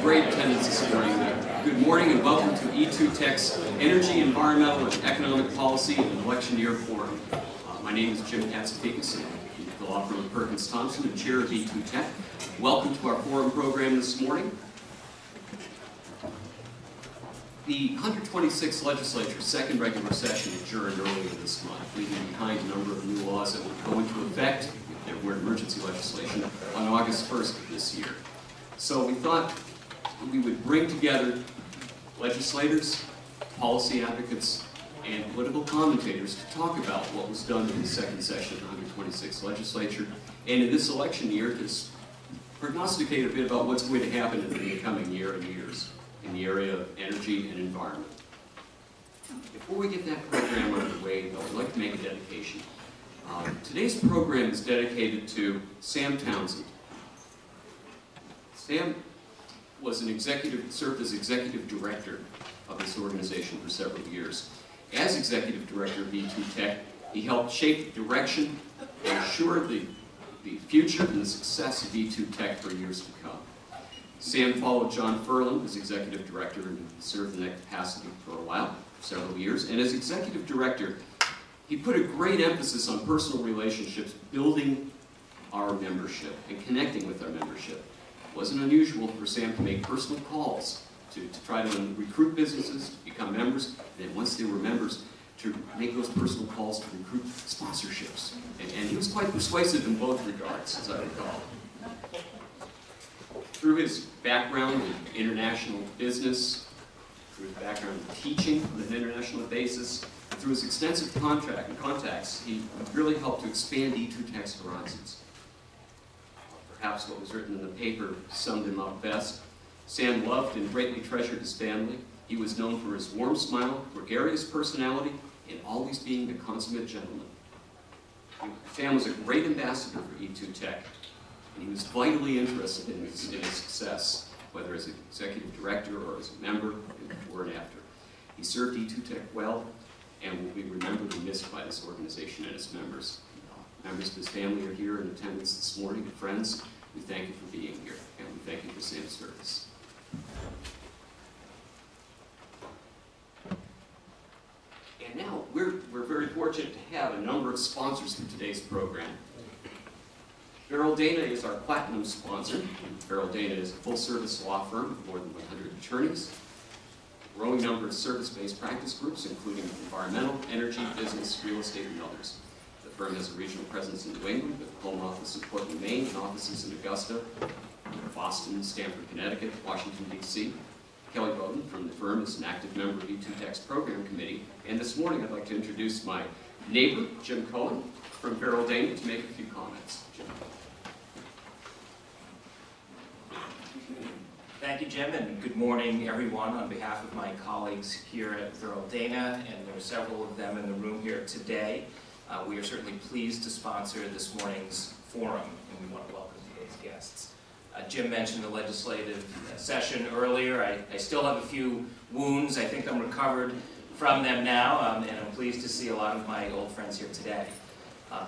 great attendance this morning. Good morning and welcome to E2 Tech's Energy, Environmental, and Economic Policy and Election Year Forum. My name is Jim Katsafikis. I'm the law firm of Perkins Thompson and chair of E2 Tech. Welcome to our forum program this morning. The 126th Legislature's second regular session adjourned earlier this month, leaving behind a number of new laws that would go into effect, if there were emergency legislation, on August 1st of this year. So we thought we would bring together legislators, policy advocates, and political commentators to talk about what was done in the second session of the 126th Legislature, and in this election year to prognosticate a bit about what's going to happen in the coming year and years in the area of energy and environment. Before we get that program underway, though, I'd like to make a dedication. Today's program is dedicated to Sam Townsend. Sam was served as executive director of this organization for several years. As executive director of E2 Tech, he helped shape the direction and assure the future and the success of E2 Tech for years to come. Sam followed John Furlan as executive director and served in that capacity for a while, several years. And as executive director, he put a great emphasis on personal relationships, building our membership and connecting with our membership. It wasn't unusual for Sam to make personal calls to try to recruit businesses, to become members, and then once they were members, to make those personal calls to recruit sponsorships. And he was quite persuasive in both regards, as I recall. Through his background in international business, through his background in teaching on an international basis, through his extensive contacts, he really helped to expand E2 Tech's horizons. Perhaps what was written in the paper summed him up best. Sam loved and greatly treasured his family. He was known for his warm smile, gregarious personality, and always being a consummate gentleman. Sam was a great ambassador for E2 Tech, and he was vitally interested in his success, whether as an executive director or as a member, before and after. He served E2 Tech well, and will be remembered and missed by this organization and its members. Members of his family are here in attendance this morning, and friends, we thank you for being here, and we thank you for Sam's service. And now, we're very fortunate to have a number of sponsors for today's program. Farrell Dana is our platinum sponsor. Farrell Dana is a full-service law firm with more than 100 attorneys, a growing number of service-based practice groups, including environmental, energy, business, real estate, and others. The firm has a regional presence in New England, with a home office in Portland, Maine, and offices in Augusta, Boston, Stamford, Connecticut, Washington, D.C. Kelly Bowden from the firm is an active member of E2 Tech's program committee. And this morning, I'd like to introduce my neighbor, Jim Cohen, from Farrell Dana, to make a few comments. Jim. Thank you, Jim, and good morning, everyone. On behalf of my colleagues here at Farrell Dana, and there are several of them in the room here today, we are certainly pleased to sponsor this morning's forum, and we want to welcome today's guests. Jim mentioned the legislative session earlier. I still have a few wounds. I think I'm recovered from them now, and I'm pleased to see a lot of my old friends here today.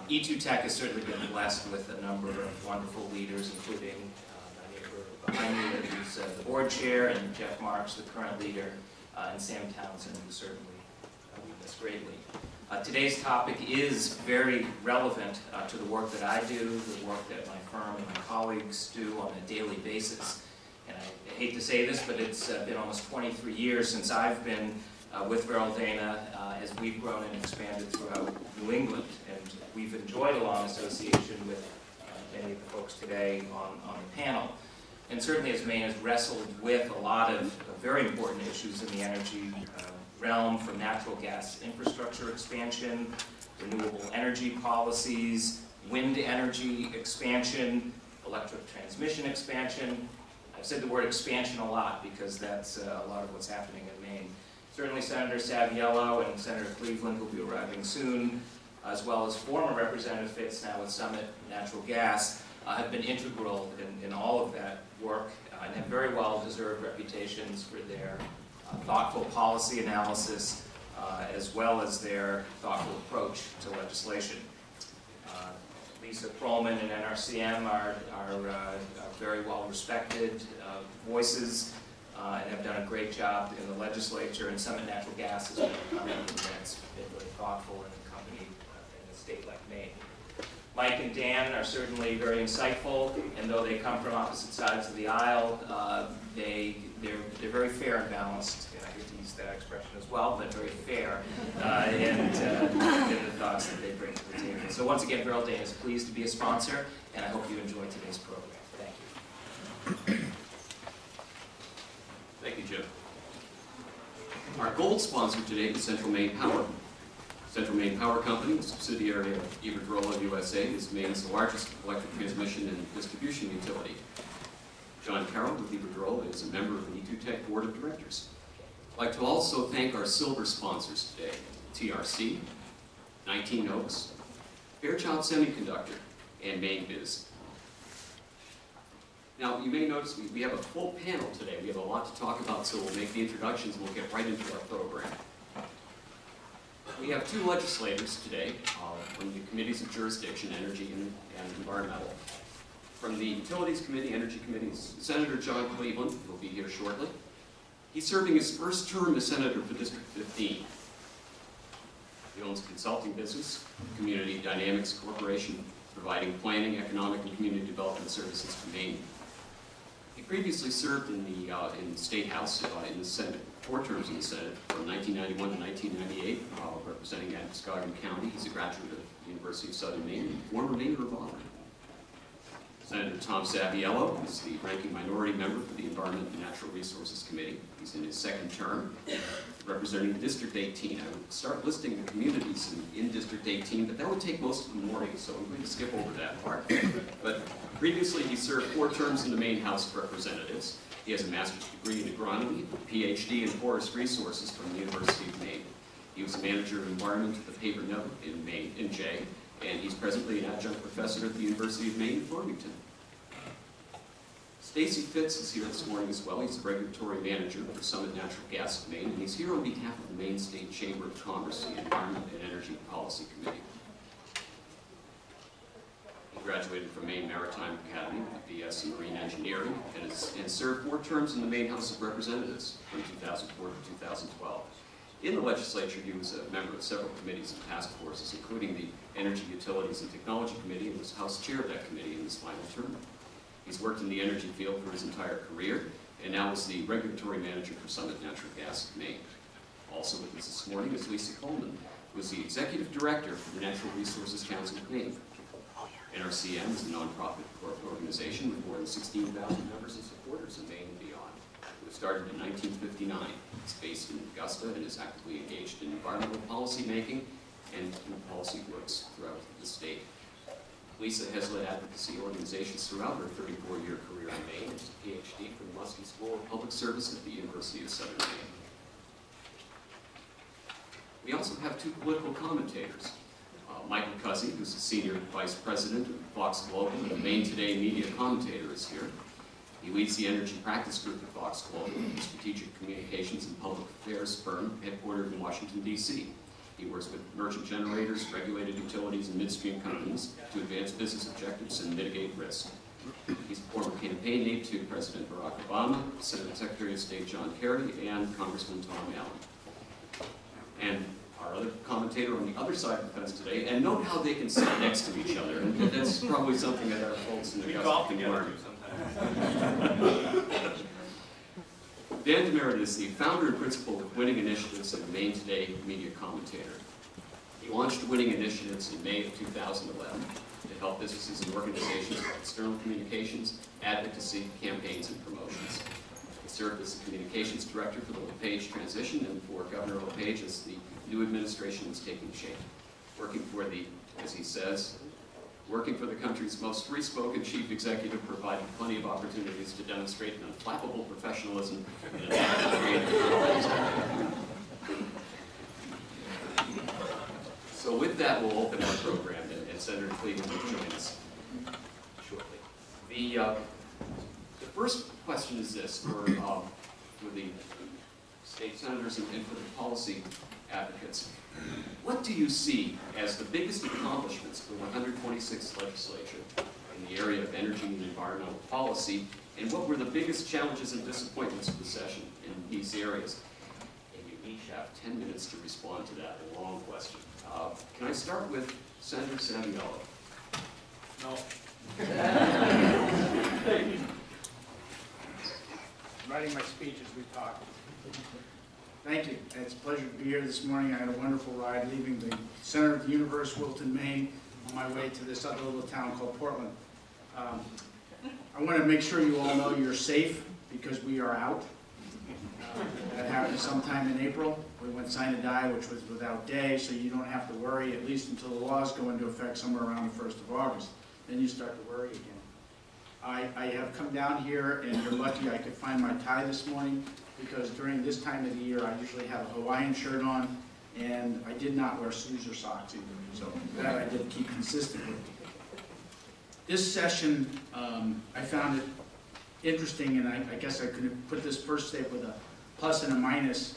E2 Tech has certainly been blessed with a number of wonderful leaders, including behind me, who's the board chair, and Jeff Marks, the current leader, and Sam Townsend, who certainly we miss greatly. Today's topic is very relevant to the work that I do, the work that my firm and my colleagues do on a daily basis. And I hate to say this, but it's been almost 23 years since I've been with Farrell Dana as we've grown and expanded throughout New England. And we've enjoyed a long association with many of the folks today on the panel. And certainly as Maine has wrestled with a lot of very important issues in the energy realm, from natural gas infrastructure expansion, renewable energy policies, wind energy expansion, electric transmission expansion. I've said the word expansion a lot because that's a lot of what's happening in Maine. Certainly Senator Saviello and Senator Cleveland, who will be arriving soon, as well as former Representative Fitz, now with Summit Natural Gas, have been integral in all of that work and have very well-deserved reputations for their thoughtful policy analysis as well as their thoughtful approach to legislation. Lisa Perlman and NRCM are very well respected voices and have done a great job in the legislature, and Summit Natural Gas has been a company that's been really thoughtful and accompanied in a state like Maine. Mike and Dan are certainly very insightful, and though they come from opposite sides of the aisle, they're very fair and balanced. And I hate to use that expression as well, but very fair in the thoughts that they bring to the table. So once again, Gerald Dana is pleased to be a sponsor, and I hope you enjoy today's program. Thank you. Thank you, Jim. Our gold sponsor today is Central Maine Power. Central Maine Power Company, a subsidiary of Iberdrola USA, is Maine's largest electric transmission and distribution utility. John Carroll with Iberdrola is a member of the E2Tech Board of Directors. I'd like to also thank our silver sponsors today, TRC, 19 Oaks, Fairchild Semiconductor, and MaineBiz. Now, you may notice we have a full panel today. We have a lot to talk about, so we'll make the introductions and we'll get right into our program. We have two legislators today from the committees of jurisdiction, energy and environmental. From the Utilities Committee, Energy Committee, Senator John Cleveland, who will be here shortly. He's serving his first term as Senator for District 15. He owns a consulting business, Community Dynamics Corporation, providing planning, economic, and community development services to Maine. He previously served in the State House, in the Senate, 4 terms in the Senate, from 1991 to 1998, representing Androscoggin County. He's a graduate of the University of Southern Maine and former mayor of Auburn. Senator Tom Saviello is the ranking minority member for the Environment and Natural Resources Committee. He's in his 2nd term, representing District 18. I would start listing the communities in District 18, but that would take most of the morning, so I'm going to skip over that part. But previously, he served 4 terms in the Maine House of Representatives. He has a master's degree in agronomy, a PhD in forest resources from the University of Maine. He was a manager of environment at the Paper Mill in Maine, in Jay, and he's presently an adjunct professor at the University of Maine in Farmington. Stacy Fitz is here this morning as well. He's the regulatory manager for Summit Natural Gas of Maine, and he's here on behalf of the Maine State Chamber of Commerce, the Environment and Energy Policy Committee. He graduated from Maine Maritime Academy with a BS in Marine Engineering and served 4 terms in the Maine House of Representatives from 2004 to 2012. In the legislature, he was a member of several committees and task forces, including the Energy, Utilities, and Technology Committee, and was House Chair of that committee in his final term. He's worked in the energy field for his entire career, and now is the regulatory manager for Summit Natural Gas of Maine. Also with us this morning is Lisa Coleman, who is the executive director for the Natural Resources Council of Maine. NRCM is a nonprofit organization with more than 16,000 members and supporters in Maine and beyond. It was started in 1959. It's based in Augusta and is actively engaged in environmental policy making and policy works throughout the state. Lisa has led advocacy organizations throughout her 34-year career in Maine. She's a PhD from the Muskie School of Public Service at the University of Southern Maine. We also have 2 political commentators. Michael Cuzzy, who's the Senior Vice President of Fox Global and the Maine Today media commentator, is here. He leads the Energy Practice Group at Fox Global, a strategic communications and public affairs firm headquartered in Washington, D.C. He works with merchant generators, regulated utilities, and midstream companies to advance business objectives and mitigate risk. He's a former campaign aide to President Barack Obama, Senate Secretary of State John Kerry, and Congressman Tom Allen. And our other commentator on the other side of the fence today, and note how they can sit next to each other, and that's probably something that our folks in the Augusta can learn. Dan DeMerit is the founder and principal of Winning Initiatives and the Maine Today media commentator. He launched Winning Initiatives in May of 2011 to help businesses and organizations with external communications, advocacy, campaigns, and promotions. He served as the communications director for the LePage transition and for Governor LePage as the new administration is taking shape. Working for the, as he says, working for the country's most free-spoken chief executive, providing plenty of opportunities to demonstrate an unflappable professionalism in an active, creative. So with that, we'll open our program, and Senator Cleveland will join us shortly. The first question is this for the state senators, and for the policy advocates. What do you see as the biggest accomplishments of the 126th legislature in the area of energy and environmental policy, and what were the biggest challenges and disappointments of the session in these areas? And you each have 10 minutes to respond to that long question. Can I start with Senator Saviolo? No. I'm writing my speech as we talk. Thank you. It's a pleasure to be here this morning. I had a wonderful ride leaving the center of the universe, Wilton, Maine, on my way to this other little town called Portland. I want to make sure you all know you're safe because we are out. That happened sometime in April. We went sine die, which was without day, so you don't have to worry, at least until the laws go into effect somewhere around the 1st of August. Then you start to worry again. I have come down here, and you're lucky I could find my tie this morning, because during this time of the year, I usually have a Hawaiian shirt on, and I did not wear shoes or socks either, so that I did keep consistent with. This session, I found it interesting, and I guess I could put this first step with a plus and a minus.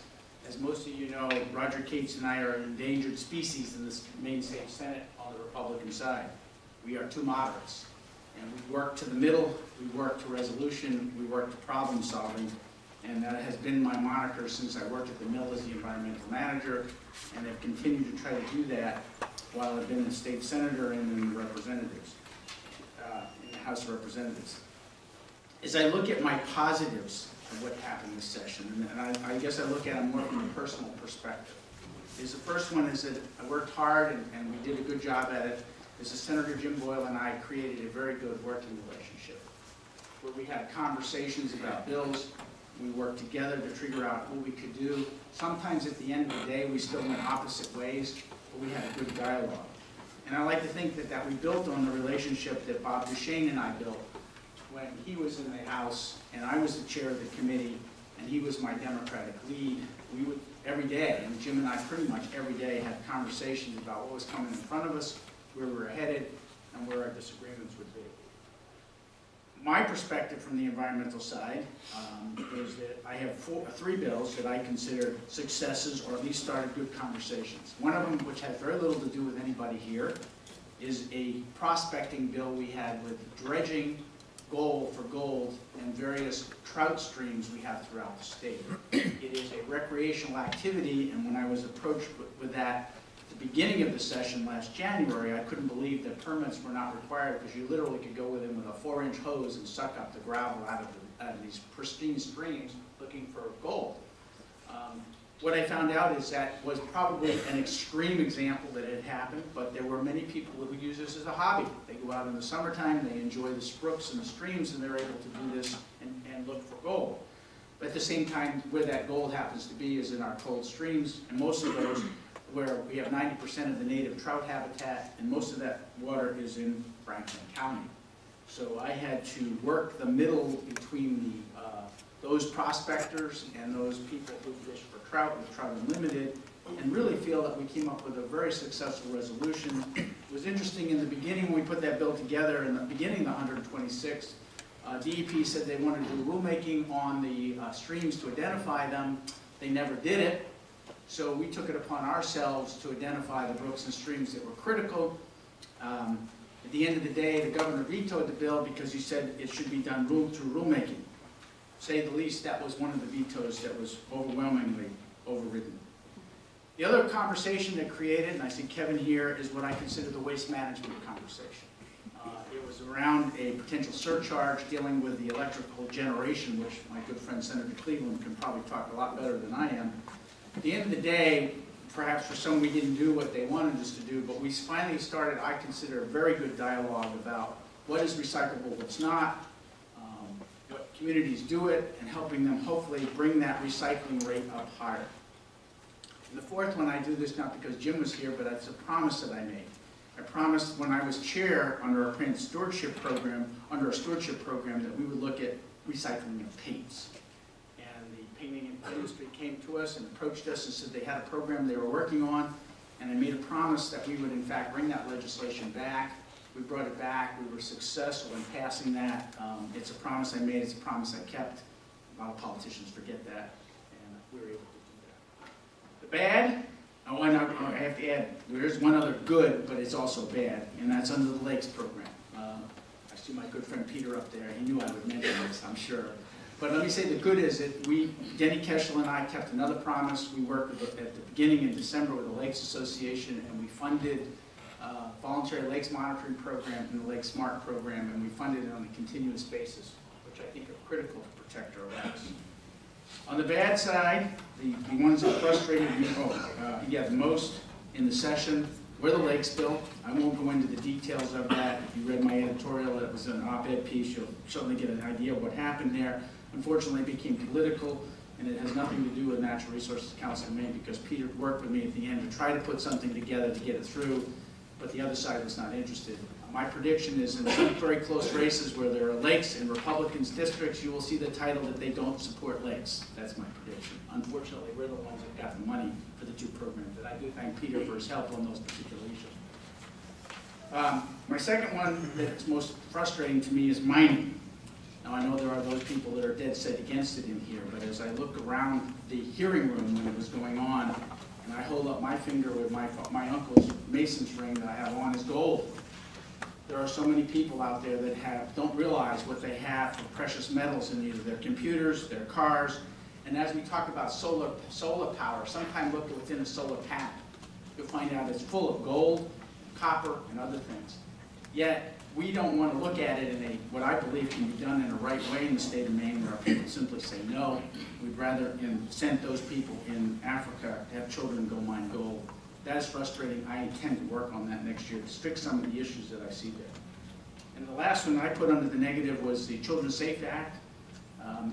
As most of you know, Roger Cates and I are an endangered species in this Maine State Senate on the Republican side. We are two moderates, and we work to the middle, we work to resolution, we work to problem solving, and that has been my moniker since I worked at the mill as the environmental manager, and have continued to try to do that while I've been a state senator and in the representatives, in the House of Representatives. As I look at my positives of what happened this session, and I guess I look at them more from a personal perspective, is the first one is that I worked hard and we did a good job at it. As Senator Jim Boyle and I created a very good working relationship where we had conversations about bills. We worked together to figure out what we could do. Sometimes at the end of the day, we still went opposite ways, but we had a good dialogue. And I like to think that we built on the relationship that Bob Duchesne and I built when he was in the House and I was the chair of the committee and he was my Democratic lead. We would, every day, and Jim and I pretty much every day had conversations about what was coming in front of us, where we were headed, and where our disagreements would be. My perspective from the environmental side is that I have three bills that I consider successes, or at least started good conversations. One of them, which has very little to do with anybody here, is a prospecting bill we had with dredging gold for gold and various trout streams we have throughout the state. It is a recreational activity, and when I was approached with that at the beginning of the session last January, I couldn't believe that permits were not required because you literally could go with with a 4-inch hose and suck up the gravel out of these pristine streams looking for gold. What I found out is that was probably an extreme example that had happened, but there were many people who use this as a hobby. They go out in the summertime, they enjoy the brooks and the streams, and they're able to do this and look for gold. But at the same time, where that gold happens to be is in our cold streams, and most of those where we have 90% of the native trout habitat, and most of that water is in Franklin County. So I had to work the middle between those prospectors and those people who fish for trout with Trout Unlimited, and really feel that we came up with a very successful resolution. It was interesting in the beginning when we put that bill together, in the beginning of the 126th, DEP said they wanted to do rulemaking on the streams to identify them. They never did it, so we took it upon ourselves to identify the brooks and streams that were critical. At the end of the day, the governor vetoed the bill because he said it should be done through rulemaking. Say the least, that was one of the vetoes that was overwhelmingly overridden. The other conversation that created, and I see Kevin here, is what I consider the waste management conversation. It was around a potential surcharge dealing with the electrical generation, which my good friend Senator Cleveland can probably talk a lot better than I am. At the end of the day, perhaps for some we didn't do what they wanted us to do, but we finally started, I consider, a very good dialogue about what is recyclable, what's not, what communities do it, and helping them hopefully bring that recycling rate up higher. And the fourth one, I do this not because Jim was here, but it's a promise that I made. I promised when I was chair under our paint stewardship program, that we would look at recycling of paints. And the painting industry came to us and approached us and said they had a program they were working on, and I made a promise that we would in fact bring that legislation back. We brought it back. We were successful in passing that. It's a promise I made. It's a promise I kept. A lot of politicians forget that. And we were able to do that. The bad, I have to add, there is one other good, but it's also bad, and that's under the Lakes program. I see my good friend Peter up there. He knew I would mention this, I'm sure. But let me say the good is that Denny Keschel and I kept another promise. We worked at the beginning in December with the Lakes Association, and we funded voluntary lakes monitoring program and the Lake Smart program, and we funded it on a continuous basis, which I think are critical to protect our lakes. On the bad side, the ones that frustrated me the most in the session were the lakes bill. I won't go into the details of that. If you read my editorial, it was an op-ed piece, you'll certainly get an idea of what happened there. Unfortunately, it became political, and it has nothing to do with Natural Resources Council of Maine, because Peter worked with me at the end to try to put something together to get it through, but the other side was not interested. My prediction is in some very close races where there are lakes in Republicans' districts, you will see the title that they don't support lakes. That's my prediction. Unfortunately, we're the ones that got the money for the two programs, and I do thank Peter for his help on those particular issues. My second one that's most frustrating to me is mining. Now, I know there are those people that are dead set against it in here, but as I look around the hearing room when it was going on, and I hold up my finger with my uncle's mason's ring that I have on is gold. There are so many people out there that don't realize what they have for precious metals in either their computers, their cars, and as we talk about solar power, sometime look within a solar panel. You'll find out it's full of gold, copper, and other things. Yet, we don't want to look at it in what I believe can be done in a right way in the state of Maine, where people simply say no. We'd rather incent those people in Africa to have children go mine gold. That is frustrating. I intend to work on that next year to fix some of the issues that I see there. And the last one I put under the negative was the Children's Safe Act.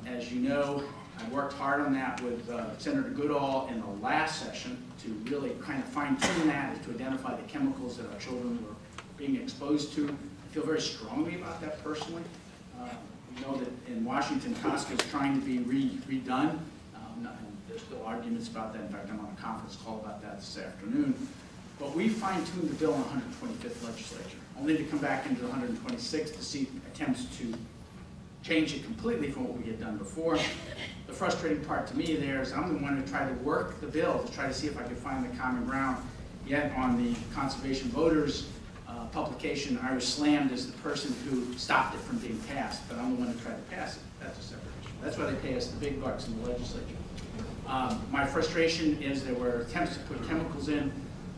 As you know, I worked hard on that with Senator Goodall in the last session to really kind of fine-tune that, to identify the chemicals that our children were being exposed to. I feel very strongly about that personally. We know that in Washington, Costco is trying to be redone. There's still arguments about that. In fact, I'm on a conference call about that this afternoon. But we fine-tuned the bill in the 125th legislature, only to come back into the 126th to see attempts to change it completely from what we had done before. The frustrating part to me there is I'm the one who tried to work the bill to try to see if I could find the common ground. Yet on the Conservation Voters publication, I was slammed as the person who stopped it from being passed, but I'm the one who tried to pass it. That's a separate issue. That's why they pay us the big bucks in the legislature. My frustration is there were attempts to put chemicals in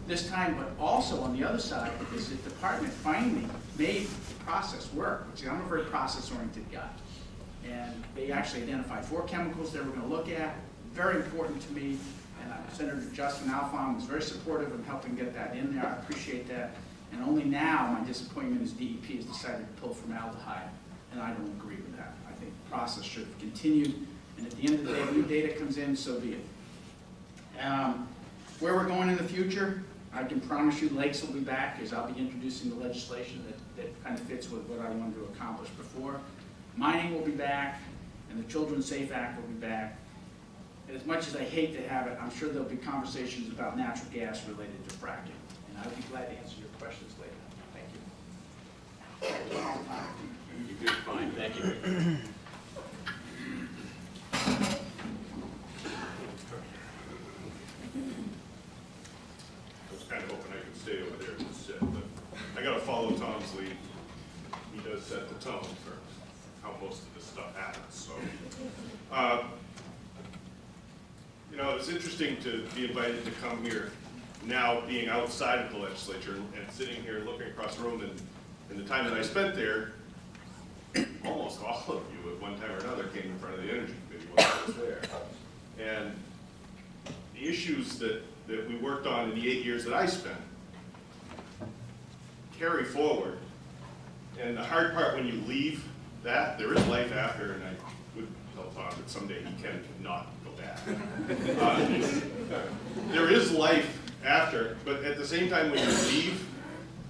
this time, but also on the other side is the department finally made the process work, which I'm a very process-oriented guy. And they actually identified 4 chemicals they were going to look at, very important to me, and Senator Justin Alfon was very supportive of helping get that in there. I appreciate that. And only now my disappointment is DEP has decided to pull formaldehyde, and I don't agree with that. I think the process should have continued, and at the end of the day, new data comes in, so be it. Where we're going in the future, I can promise you lakes will be back, as I'll be introducing the legislation that kind of fits with what I wanted to accomplish before. Mining will be back, and the Children's Safe Act will be back. And as much as I hate to have it, I'm sure there'll be conversations about natural gas related to fracking. And I'd be glad to answer your questions later. Thank you. You did fine, thank you. I was kind of hoping I could stay over there and sit, but I got to follow Tom's lead. He does set the tone for how most of this stuff happens. So, you know, it's interesting to be invited to come here now, being outside of the legislature and sitting here looking across the room. And in the time that I spent there, almost all of you at one time or another came in front of the Energy Committee when I was there. And the issues that we worked on in the 8 years that I spent carry forward. And the hard part when you leave that, there is life after, and I would tell Tom that someday he can not go back. There is life after, but at the same time when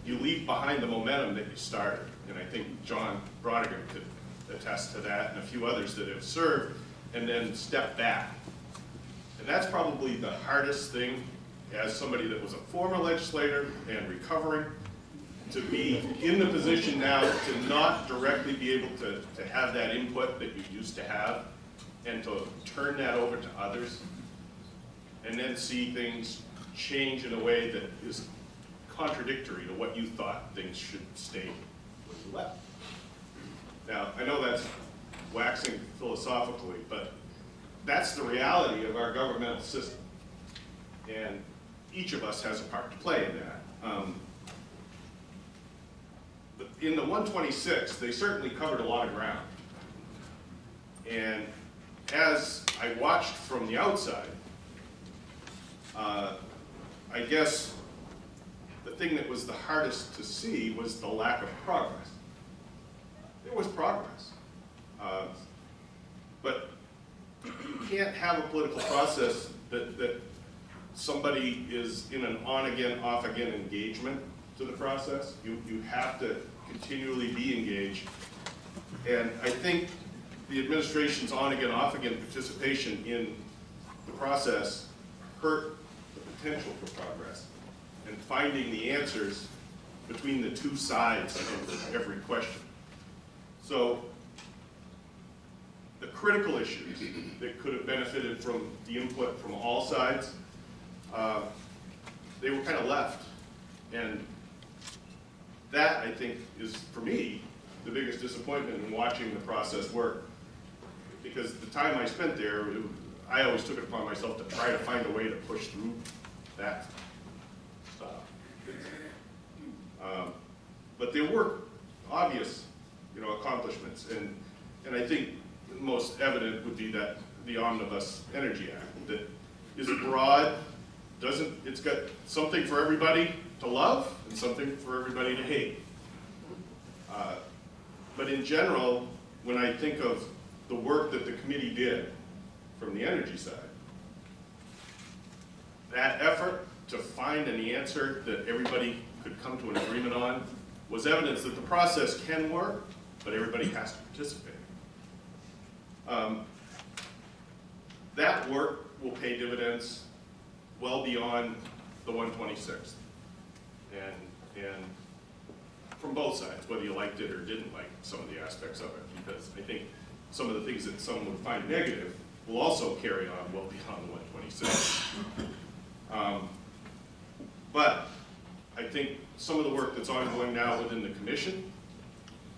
you leave behind the momentum that you started. And I think John Brodigan could attest to that, and a few others that have served and then stepped back. And that's probably the hardest thing as somebody that was a former legislator and recovering, to be in the position now to not directly be able to have that input that you used to have, and to turn that over to others, and then see things change in a way that is contradictory to what you thought things should stay when you left. Now, I know that's waxing philosophically, but that's the reality of our governmental system. And each of us has a part to play in that. But in the 126, they certainly covered a lot of ground. And as I watched from the outside, I guess the thing that was the hardest to see was the lack of progress. There was progress. But you can't have a political process that somebody is in an on-again, off-again engagement to the process. You have to continually be engaged. And I think the administration's on-again, off-again participation in the process hurt the potential for progress and finding the answers between the two sides of every question. So the critical issues that could have benefited from the input from all sides, they were kind of left. And that, I think, is, for me, the biggest disappointment in watching the process work. Because the time I spent there, I always took it upon myself to try to find a way to push through that stuff. But there were obvious, accomplishments, and I think most evident would be that the Omnibus Energy Act that is broad, it's got something for everybody to love and something for everybody to hate. But in general, when I think of the work that the committee did from the energy side, that effort to find an answer that everybody could come to an agreement on was evidence that the process can work, but everybody has to participate. That work will pay dividends well beyond the 126th. And from both sides, whether you liked it or didn't like some of the aspects of it, because I think some of the things that some would find negative will also carry on well beyond the 126th. But I think some of the work that's ongoing now within the commission,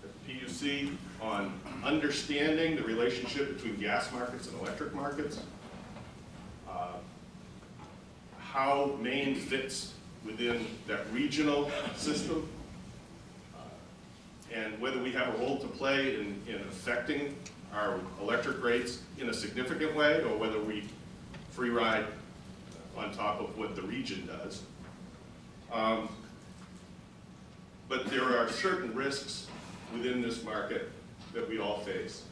at the PUC, on understanding the relationship between gas markets and electric markets, how Maine fits within that regional system, and whether we have a role to play in affecting our electric rates in a significant way, or whether we free ride on top of what the region does. But there are certain risks within this market that we all face,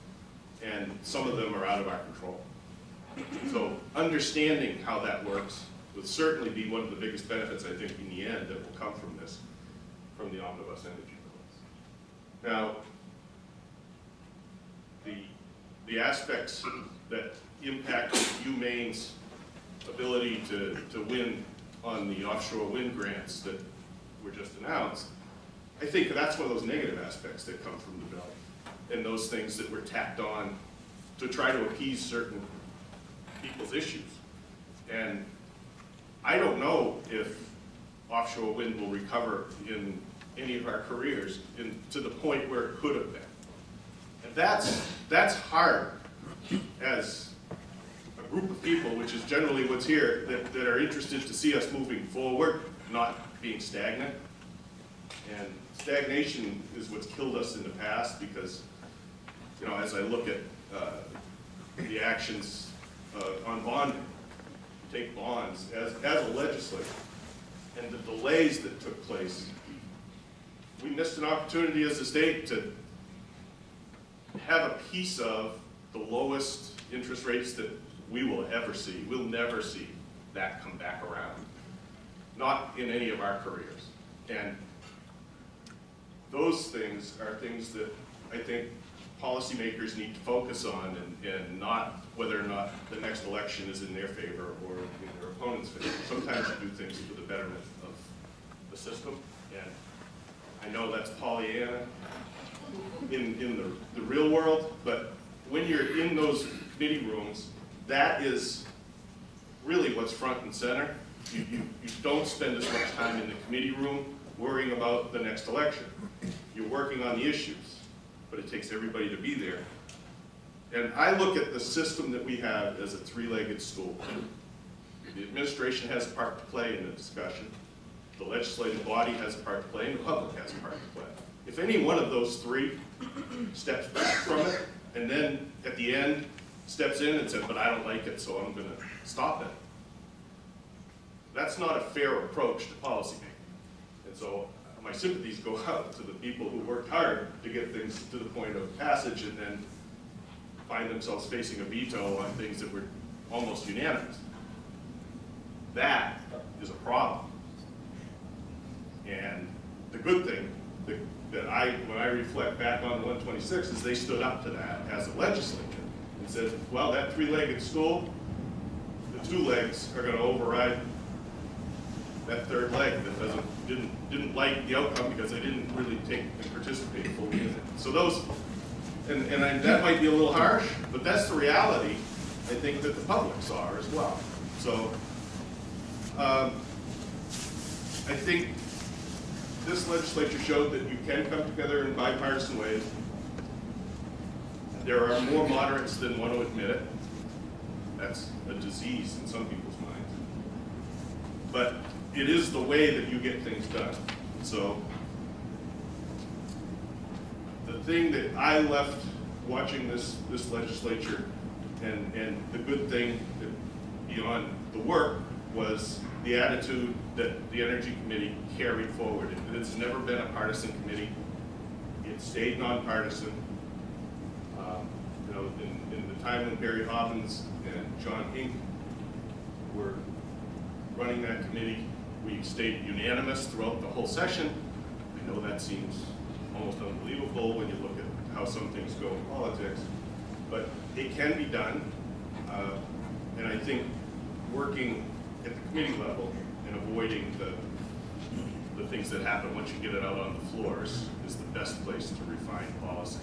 and some of them are out of our control. So understanding how that works would certainly be one of the biggest benefits, I think, in the end, that will come from this, from the Omnibus Energy Bills. Now, the aspects that impact Maine's ability to win on the offshore wind grants that were just announced, I think that's one of those negative aspects that come from the bill, and those things that were tacked on to try to appease certain people's issues. And I don't know if offshore wind will recover in any of our careers to the point where it could have been. And that's hard as a group of people, which is generally what's here, that are interested to see us moving forward, not being stagnant. And stagnation is what's killed us in the past, because, as I look at the actions on bonding, take bonds as a legislature, and the delays that took place, we missed an opportunity as a state to have a piece of the lowest interest rates that we will ever see. We'll never see that come back around, not in any of our careers. And those things are things that I think policymakers need to focus on, and not whether or not the next election is in their favor or in their opponent's favor. Sometimes you do things for the betterment of the system, and I know that's Pollyanna in the real world, but when you're in those committee rooms, that is really what's front and center. You don't spend as much time in the committee room worrying about the next election. You're working on the issues, but it takes everybody to be there. And I look at the system that we have as a three-legged stool. The administration has a part to play in the discussion. The legislative body has a part to play, and the public has a part to play. If any one of those three steps back from it, and then at the end steps in and says, but I don't like it, so I'm going to stop it, that's not a fair approach to policy making. And so my sympathies go out to the people who worked hard to get things to the point of passage and then find themselves facing a veto on things that were almost unanimous. That is a problem. And the good thing that when I reflect back on the 126 is they stood up to that as a legislature and said, well, that three-legged stool, the two legs are going to override that third leg that didn't like the outcome because they didn't really take and participate fully in it. So those, and that might be a little harsh, but that's the reality I think that the public saw as well. So I think this legislature showed that you can come together in bipartisan ways. There are more moderates than want to admit it. That's a disease in some people's minds. But it is the way that you get things done. So the thing that I left watching this legislature, and the good thing that beyond the work, was the attitude that the Energy Committee carried forward. It's never been a partisan committee. It stayed nonpartisan. You know, in the time when Barry Hobbins and John Hink were running that committee, we stayed unanimous throughout the whole session. I know that seems almost unbelievable when you look at how some things go in politics, but it can be done. And I think working at the committee level and avoiding the things that happen once you get it out on the floors is the best place to refine policy.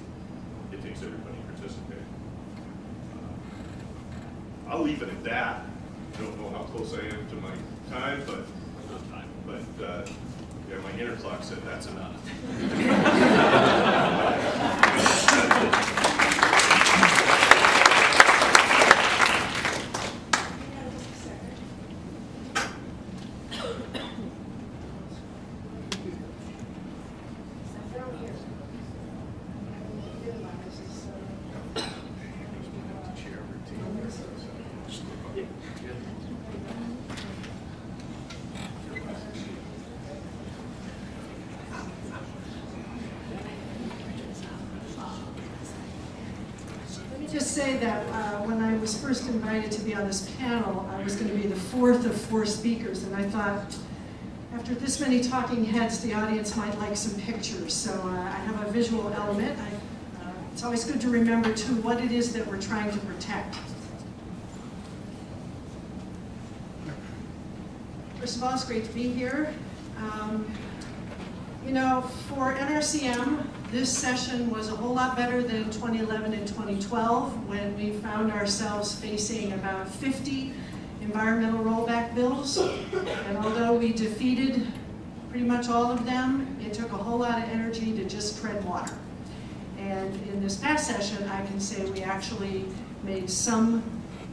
It takes everybody participating. I'll leave it at that. I don't know how close I am to my time, but yeah, my inner clock said that's enough. Just say that when I was first invited to be on this panel, I was going to be the fourth of 4 speakers, and I thought, after this many talking heads, the audience might like some pictures. So I have a visual element. It's always good to remember, too, what it is that we're trying to protect. First of all, it's great to be here. You know, for NRCM, this session was a whole lot better than 2011 and 2012, when we found ourselves facing about 50 environmental rollback bills. And although we defeated pretty much all of them, it took a whole lot of energy to just tread water. And in this past session, I can say we actually made some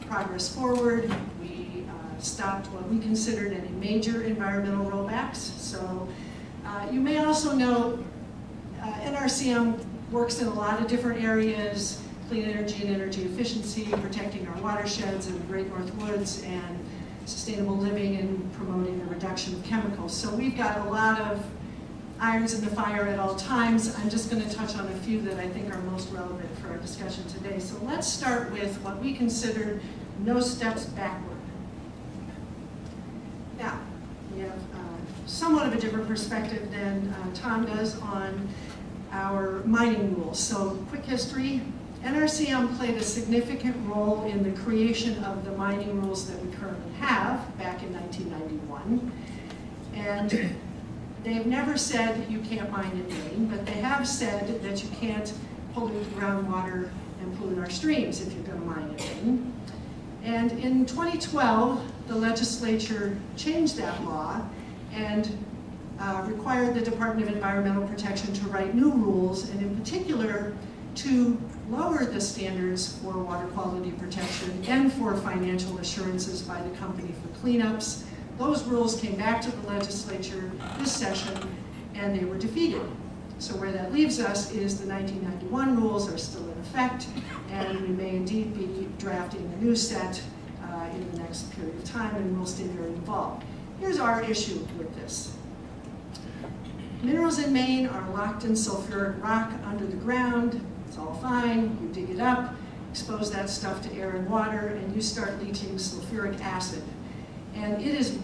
progress forward. We stopped what we considered any major environmental rollbacks. So you may also know NRCM works in a lot of different areas: clean energy and energy efficiency, protecting our watersheds and the Great North Woods, and sustainable living and promoting the reduction of chemicals. So we've got a lot of irons in the fire at all times. I'm just going to touch on a few that I think are most relevant for our discussion today. So let's start with what we consider no steps backward. Now, we have somewhat of a different perspective than Tom does on our mining rules. So, quick history. NRCM played a significant role in the creation of the mining rules that we currently have back in 1991. And they've never said you can't mine in Maine, but they have said that you can't pollute groundwater and pollute our streams if you're going to mine it in. And in 2012, the legislature changed that law and required the Department of Environmental Protection to write new rules, and in particular to lower the standards for water quality protection and for financial assurances by the company for cleanups. Those rules came back to the legislature this session, and they were defeated. So where that leaves us is the 1991 rules are still in effect, and we may indeed be drafting a new set in the next period of time, and we'll stay very involved. Here's our issue with this. Minerals in Maine are locked in sulfuric rock under the ground. It's all fine. You dig it up, expose that stuff to air and water, and you start leaching sulfuric acid. And it is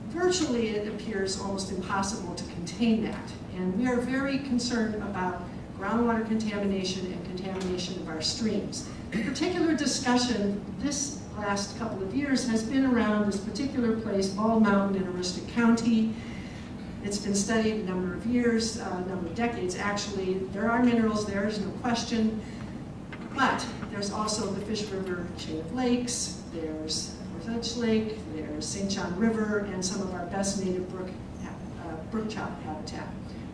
virtually, it appears, almost impossible to contain that. And we are very concerned about groundwater contamination and contamination of our streams. The particular discussion this last couple of years has been around this particular place, Bald Mountain in Aroostook County. It's been studied a number of years, a number of decades actually. There are minerals there, there's no question. But there's also the Fish River chain of lakes, there's North Edge Lake, there's St. John River, and some of our best native brook trout habitat.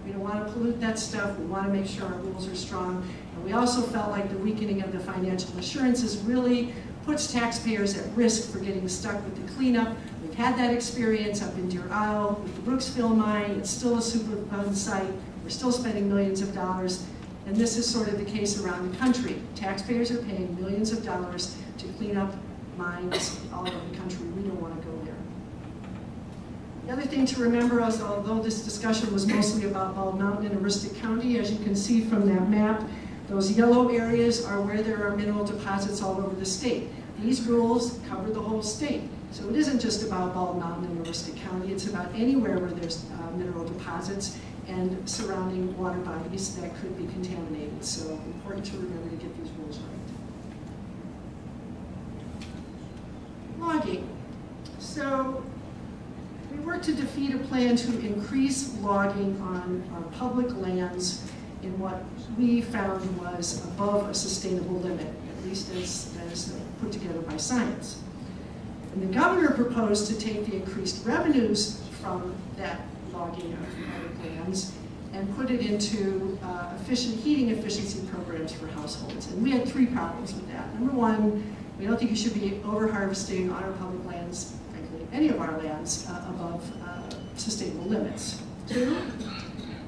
We don't want to pollute that stuff. We want to make sure our rules are strong. And we also felt like the weakening of the financial assurances really puts taxpayers at risk for getting stuck with the cleanup. We've had that experience up in Deer Isle with the Brooksville mine. It's still a Superfund site. We're still spending millions of dollars. And this is sort of the case around the country. Taxpayers are paying millions of dollars to clean up mines all over the country. We don't want to go there. The other thing to remember is, although this discussion was mostly about Bald Mountain in Aroostook County, as you can see from that map, those yellow areas are where there are mineral deposits all over the state. These rules cover the whole state. So it isn't just about Bald Mountain in Aroostook County, it's about anywhere where there's mineral deposits and surrounding water bodies that could be contaminated. So important to remember to get these rules right. Logging. So we worked to defeat a plan to increase logging on our public lands in what we found was above a sustainable limit, at least as put together by science. And the governor proposed to take the increased revenues from that logging of public lands and put it into heating efficiency programs for households. And we had three problems with that. Number one, we don't think you should be over-harvesting on our public lands, frankly, any of our lands, above sustainable limits. Two,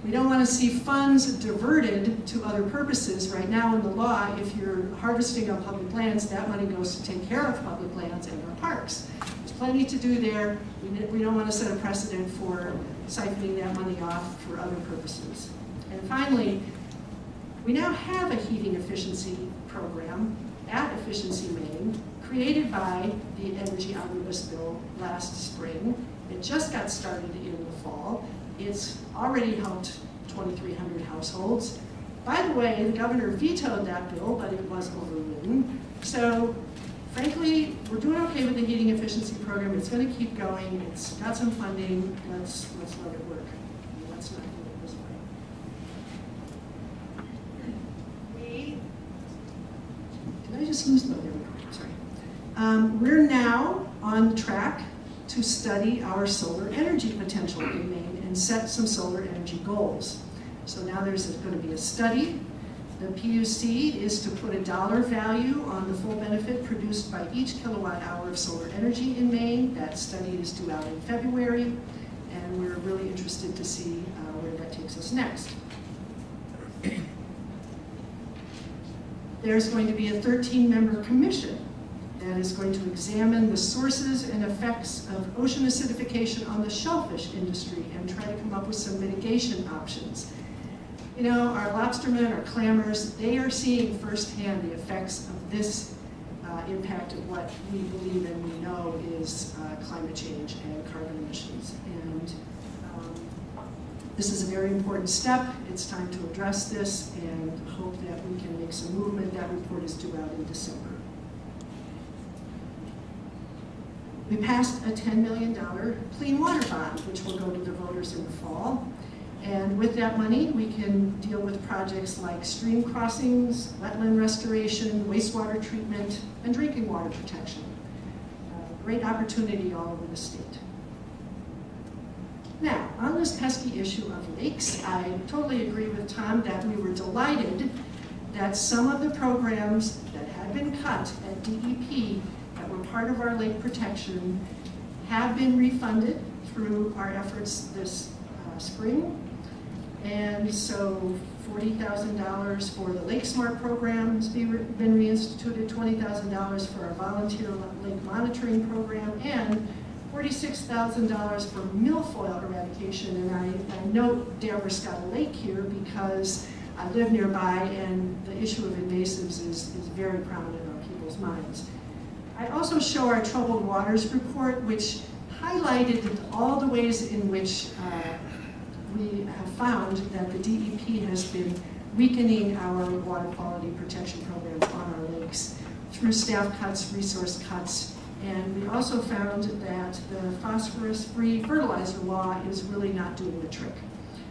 we don't want to see funds diverted to other purposes. Right now in the law, if you're harvesting on public lands, that money goes to take care of public lands and our parks. There's plenty to do there. We don't want to set a precedent for siphoning that money off for other purposes. And finally, we now have a heating efficiency program at Efficiency Maine, created by the Energy Omnibus Bill last spring. It just got started in the fall. It's already helped 2,300 households. By the way, the governor vetoed that bill, but it was overridden. So, frankly, we're doing okay with the heating efficiency program. It's going to keep going. It's got some funding. Let's let it work. Let's not do it this way. Did I just lose? No, there we go. Sorry. We're now on track to study our solar energy potential in Maine and set some solar energy goals. So now there's going to be a study. The PUC is to put a dollar value on the full benefit produced by each kilowatt hour of solar energy in Maine. That study is due out in February, and we're really interested to see where that takes us next. There's going to be a 13-member commission that is going to examine the sources and effects of ocean acidification on the shellfish industry and try to come up with some mitigation options. You know, our lobstermen, our clammers, they are seeing firsthand the effects of this impact of what we believe and we know is climate change and carbon emissions. And this is a very important step. It's time to address this and hope that we can make some movement. That report is due out in December. We passed a $10 million clean water bond, which will go to the voters in the fall. And with that money, we can deal with projects like stream crossings, wetland restoration, wastewater treatment, and drinking water protection. Great opportunity all over the state. Now, on this pesky issue of lakes, I totally agree with Tom that we were delighted that some of the programs that had been cut at DEP that were part of our lake protection have been refunded through our efforts this spring. And so $40,000 for the Lake Smart program has been reinstituted, $20,000 for our volunteer lake monitoring program, and $46,000 for milfoil eradication. And I note Damascotta Lake here because I live nearby and the issue of invasives is very prominent on people's minds. I also show our Troubled Waters report, which highlighted all the ways in which we have found that the DEP has been weakening our water quality protection programs on our lakes through staff cuts, resource cuts, and we also found that the phosphorus-free fertilizer law is really not doing the trick.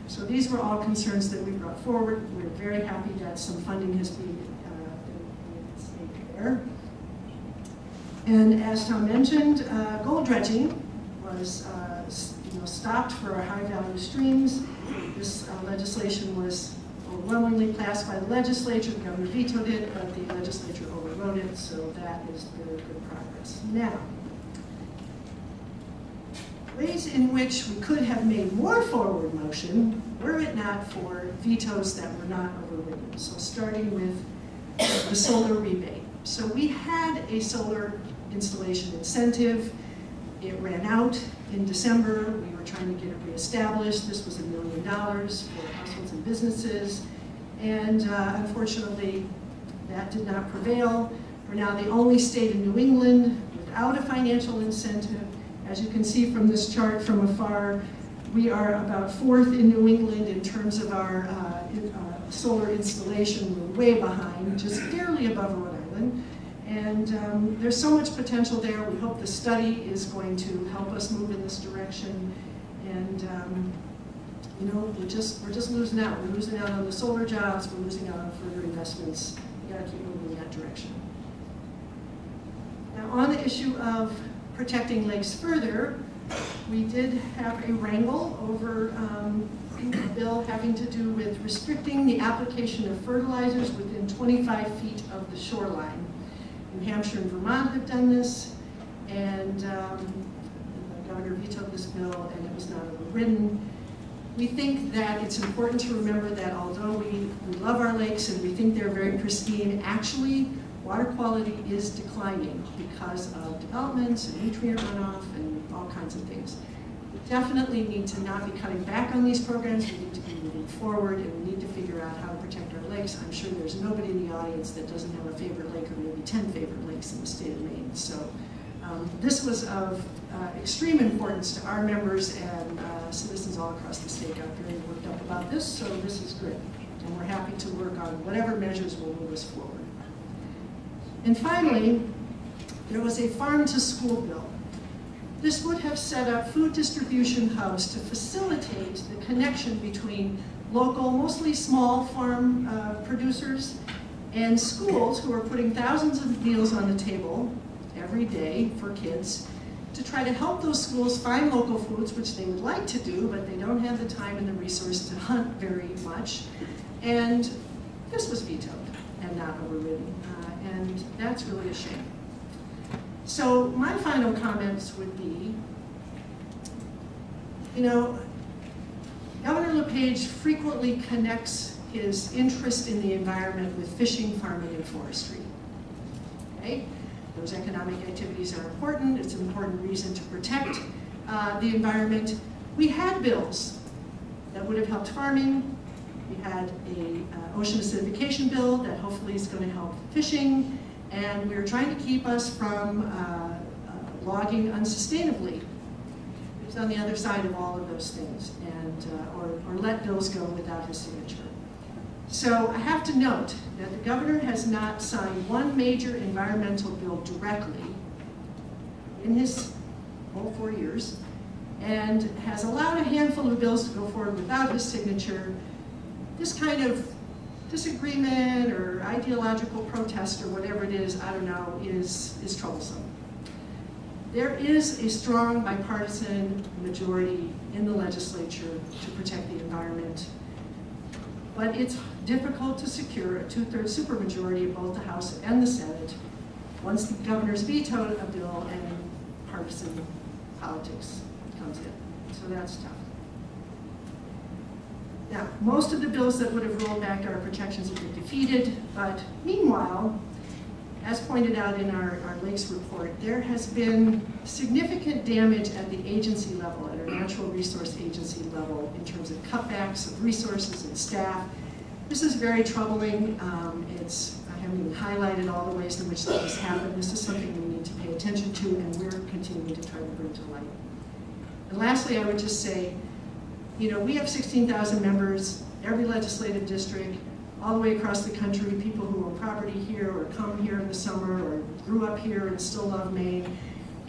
So these were all concerns that we brought forward. We're very happy that some funding has been there. And as Tom mentioned, gold dredging was stopped for our high-value streams. This legislation was overwhelmingly passed by the legislature. The governor vetoed it, but the legislature overrode it, so that is very good progress. Now, ways in which we could have made more forward motion were it not for vetoes that were not overridden. So starting with the solar rebate. So we had a solar installation incentive. It ran out in December. We were trying to get it reestablished. This was $1 million for households and businesses. And unfortunately, that did not prevail. We're now the only state in New England without a financial incentive. As you can see from this chart from afar, we are about 4th in New England in terms of our solar installation. We're way behind, just barely above Rhode Island. And there's so much potential there. We hope the study is going to help us move in this direction. And we're just losing out. We're losing out on the solar jobs. We're losing out on further investments. We got to keep moving in that direction. Now, on the issue of protecting lakes further, we did have a wrangle over a bill having to do with restricting the application of fertilizers within 25 feet of the shoreline. New Hampshire and Vermont have done this, and the governor vetoed this bill, and it was not overridden. We think that it's important to remember that although we love our lakes and we think they're very pristine, actually water quality is declining because of developments and nutrient runoff and all kinds of things. We definitely need to not be cutting back on these programs. We need to be moving forward, and we need to figure out how to protect our lakes. I'm sure there's nobody in the audience that doesn't have a favorite lake, or maybe 10 favorite lakes in the state of Maine. So this was of extreme importance to our members, and citizens all across the state got very worked up about this, so this is good. And we're happy to work on whatever measures will move us forward. And finally, there was a farm-to-school bill. This would have set up food distribution hubs to facilitate the connection between local, mostly small farm producers and schools who are putting thousands of meals on the table every day for kids to try to help those schools find local foods, which they would like to do, but they don't have the time and the resource to hunt very much. And this was vetoed and not overridden, and that's really a shame. So my final comments would be, Governor LePage frequently connects his interest in the environment with fishing, farming, and forestry. Okay? Those economic activities are important. It's an important reason to protect the environment. We had bills that would have helped farming. We had an ocean acidification bill that hopefully is going to help fishing. And we were trying to keep us from logging unsustainably. He was on the other side of all of those things, and or let bills go without his signature. So I have to note that the governor has not signed one major environmental bill directly in his whole 4 years, and has allowed a handful of bills to go forward without his signature. This kind of disagreement or ideological protest or whatever it is, I don't know, is troublesome. There is a strong bipartisan majority in the legislature to protect the environment, but it's difficult to secure a 2/3 supermajority of both the House and the Senate once the governor's vetoed a bill and partisan politics comes in. So that's tough. Now, most of the bills that would have rolled back our protections have been defeated, but meanwhile, as pointed out in our Lakes report, there has been significant damage at the agency level, at our natural resource agency level, in terms of cutbacks of resources and staff. This is very troubling. I haven't even highlighted all the ways in which that has happened. This is something we need to pay attention to, and we're continuing to try to bring to light. And lastly, I would just say, you know, we have 16,000 members, every legislative district, all the way across the country, people who own property here or come here in the summer or grew up here and still love Maine.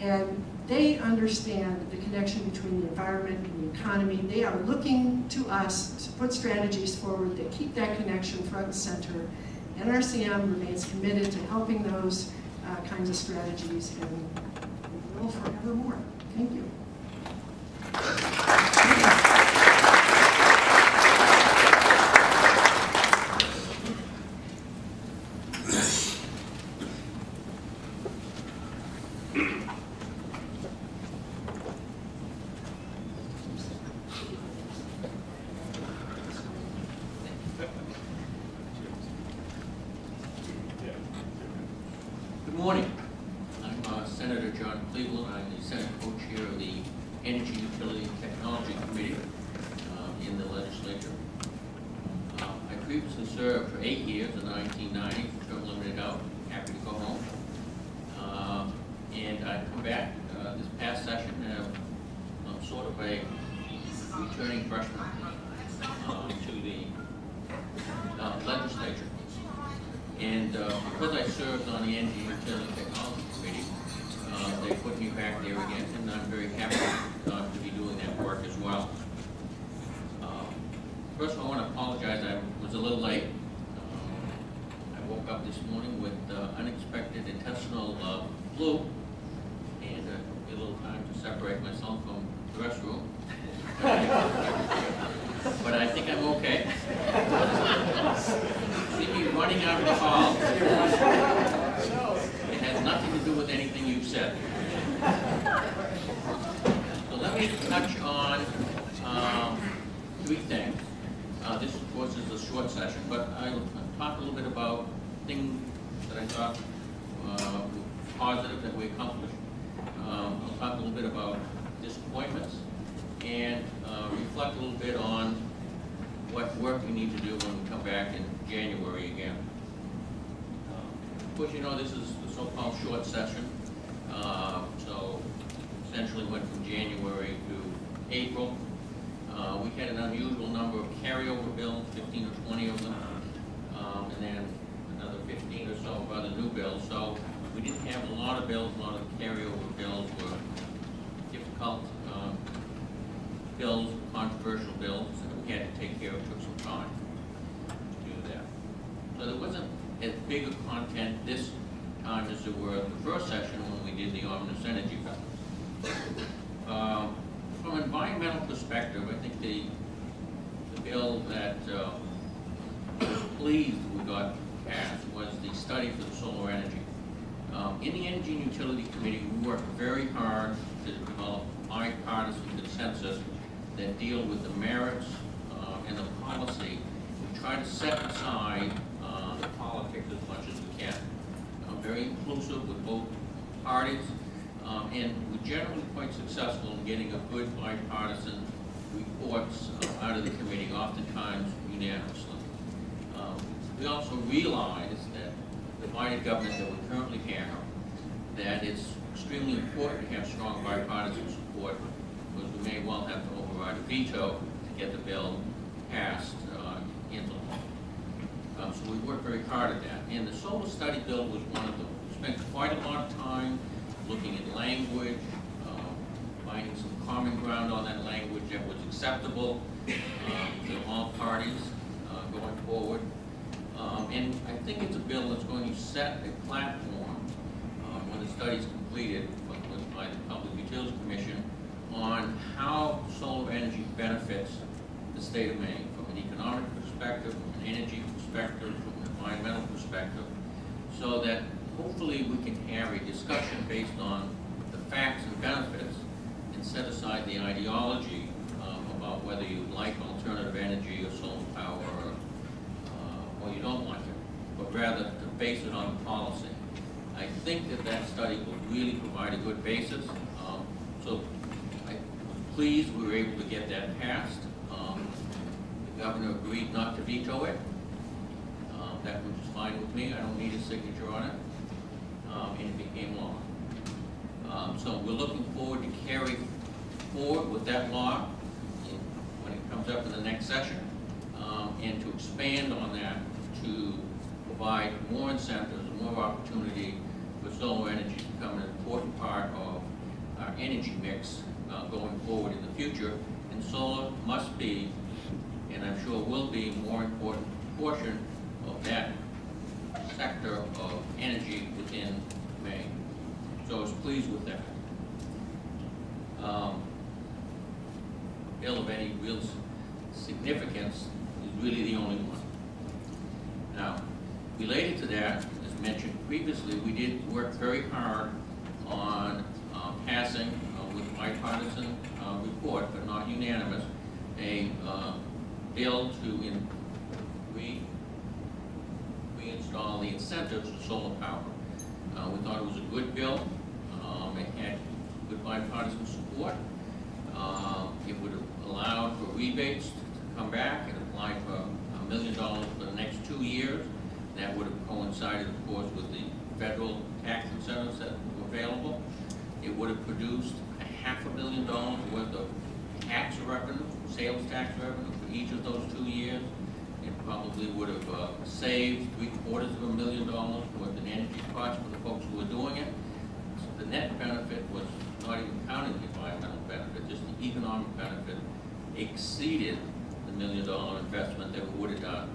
And they understand the connection between the environment and the economy. They are looking to us to put strategies forward that keep that connection front and center. NRCM remains committed to helping those kinds of strategies, and we will forevermore. Thank you. Good morning. I'm Senator John Cleveland. I'm the Senate co-chair of the Energy, Utility, and Technology Committee in the legislature. I previously served for 8 years in the 1990s, term limited out, happy to go home. And I've come back this past session. I'm sort of a returning freshman to the legislature. And because I served on the Energy, Utility, and Technology Committee, they put me back there again, and I'm very happy to be doing that work as well. First of all, I want to apologize. I was a little late. I woke up this morning with unexpected intestinal flu, and it took me a little time to separate myself from the restroom. But I think I'm okay. See me running out of the hall. It has nothing to do with anything you've said. So let me touch on 3 things. This, of course, is a short session, but I'll talk a little bit about things that I thought were positive that we accomplished. I'll talk a little bit about disappointments and reflect a little bit on what work we need to do when we come back in January again. Of course, you know, this is the so-called short session. So essentially went from January to April. We had an unusual number of carryover bills, 15 or 20 of them, and then another 15 or so of other new bills. So we didn't have a lot of bills. A lot of the carryover bills were difficult bills, controversial bills that we had to take care of. It took some time to do that. So there wasn't as big a content this time as there were the first session when we did the omnibus energy bill. From an environmental perspective, I think the bill that I was pleased we got passed was the study for the solar energy. In the Energy and Utility Committee, we worked very hard to develop bipartisan consensus that deal with the merits and the policy. We try to set aside the politics as much as we can. Very inclusive with both parties, and we're generally quite successful in getting a good bipartisan reports out of the committee, oftentimes unanimously. We also realize that the divided government that we currently have, that it's extremely important to have strong bipartisan support, because we may well have to override a veto to get the bill passed into law. So we worked very hard at that. And the solar study bill was one of them. We spent quite a lot of time looking at language, finding some common ground on that language that was acceptable to all parties going forward. And I think it's a bill that's going to set a platform when the study's completed by the Public Utilities Commission on how solar energy benefits the state of Maine from an economic perspective, from an energy perspective, from an environmental perspective, so that hopefully we can have a discussion based on the facts and benefits and set aside the ideology about whether you like alternative energy or solar power or you don't like it, but rather to base it on policy. I think that that study will really provide a good basis. So I'm pleased we were able to get that passed. The governor agreed not to veto it. That was fine with me. I don't need a signature on it. And it became law. So we're looking forward to carry forward with that law when it comes up in the next session, and to expand on that to provide more incentives, more opportunity for solar energy to become an important part of our energy mix going forward in the future. And solar must be, and I'm sure will be, a more important portion of that sector of energy within Maine. So I was pleased with that. Bill of any real significance is really the only one. Now, related to that, as mentioned previously, we did work very hard on passing, with bipartisan report, but not unanimous, a bill to reinstall the incentives for solar power. We thought it was a good bill. It had good bipartisan support. It would have allowed for rebates to come back and apply for $1 million for the next 2 years. That would have coincided, of course, with the federal tax incentives that were available. It would have produced $500,000 worth of tax revenue, sales tax revenue for each of those 2 years. It probably would have saved $750,000 worth in energy costs for the folks who were doing it. So the net benefit was not even counting the environmental benefit, just the economic benefit exceeded the $1 million investment that we would have done,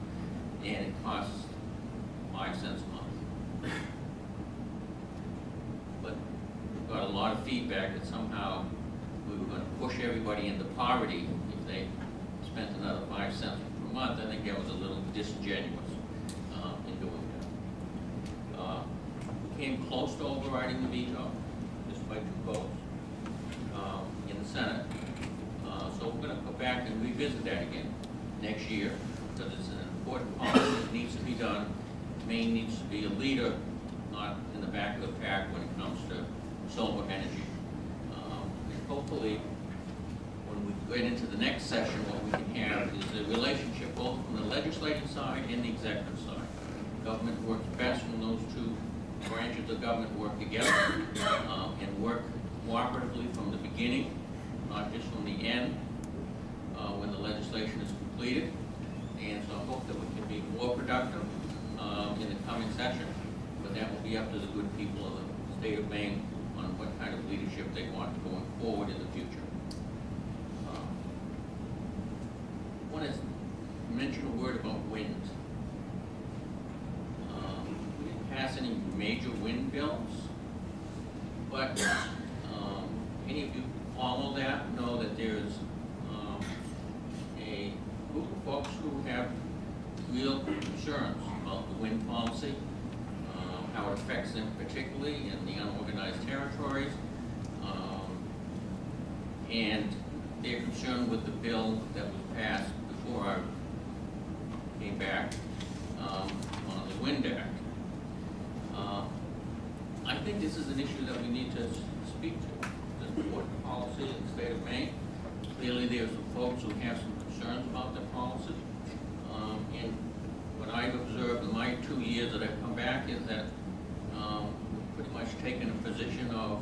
and it costs 5 cents a month. But we got a lot of feedback that somehow we were going to push everybody into poverty if they spent another 5 cents per month. I think that was a little disingenuous in doing that. We came close to overriding the veto, just by 2 votes in the Senate. So we're going to go back and revisit that again next year, because it's an important policy that needs to be done. Maine needs to be a leader, not in the back of the pack when it comes to solar energy. And hopefully, when we get into the next session, what we can have is a relationship both from the legislative side and the executive side. Government works best when those 2 branches of government work together and work cooperatively from the beginning, not just from the end when the legislation is completed. And so I hope that we can be more productive in the coming session, but that will be up to the good people of the state of Maine on what kind of leadership they want going forward in the future. I want to mention a word about wind. We didn't pass any major wind bills, but any of you who follow that know that there's a group of folks who have real concerns about the wind policy, how it affects them particularly in the unorganized territories, and they're concerned with the bill that was passed before I came back on the Wind Act. I think this is an issue that we need to speak to. It's an important policy in the state of Maine. Clearly there's some folks who have some concerns about the policy. And what I've observed in my 2 years that I've come back is that we've pretty much taken a position of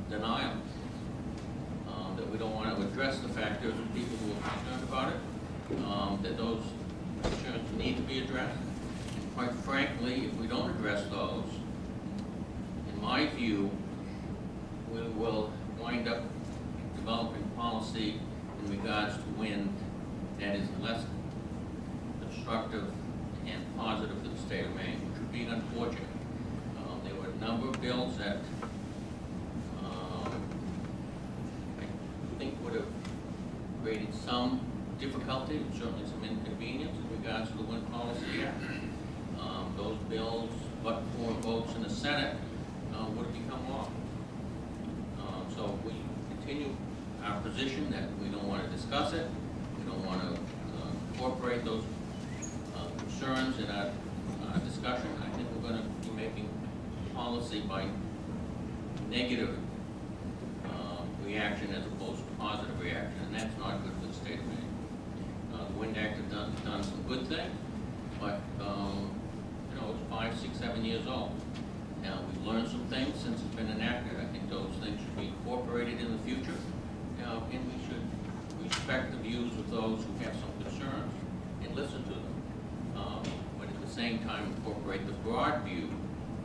denial. That we don't want to address the fact there's people who are concerned about it, that those concerns need to be addressed. And quite frankly, if we don't address those, in my view, we will wind up number of bills that I think would have created some difficulty, and certainly some inconvenience in regards to the wind policy act. Those bills, but for votes in the Senate, would have become law. So we continue our position that we don't want to discuss it. We don't want to incorporate those concerns in our discussion. I think we're going to be making policy by negative reaction as opposed to positive reaction, and that's not good for the state of Maine. The Wind Act has done some good things, but you know, it's 5, 6, 7 years old. Now, we've learned some things since it's been enacted. I think those things should be incorporated in the future, and we should respect the views of those who have some concerns and listen to them. But at the same time, incorporate the broad view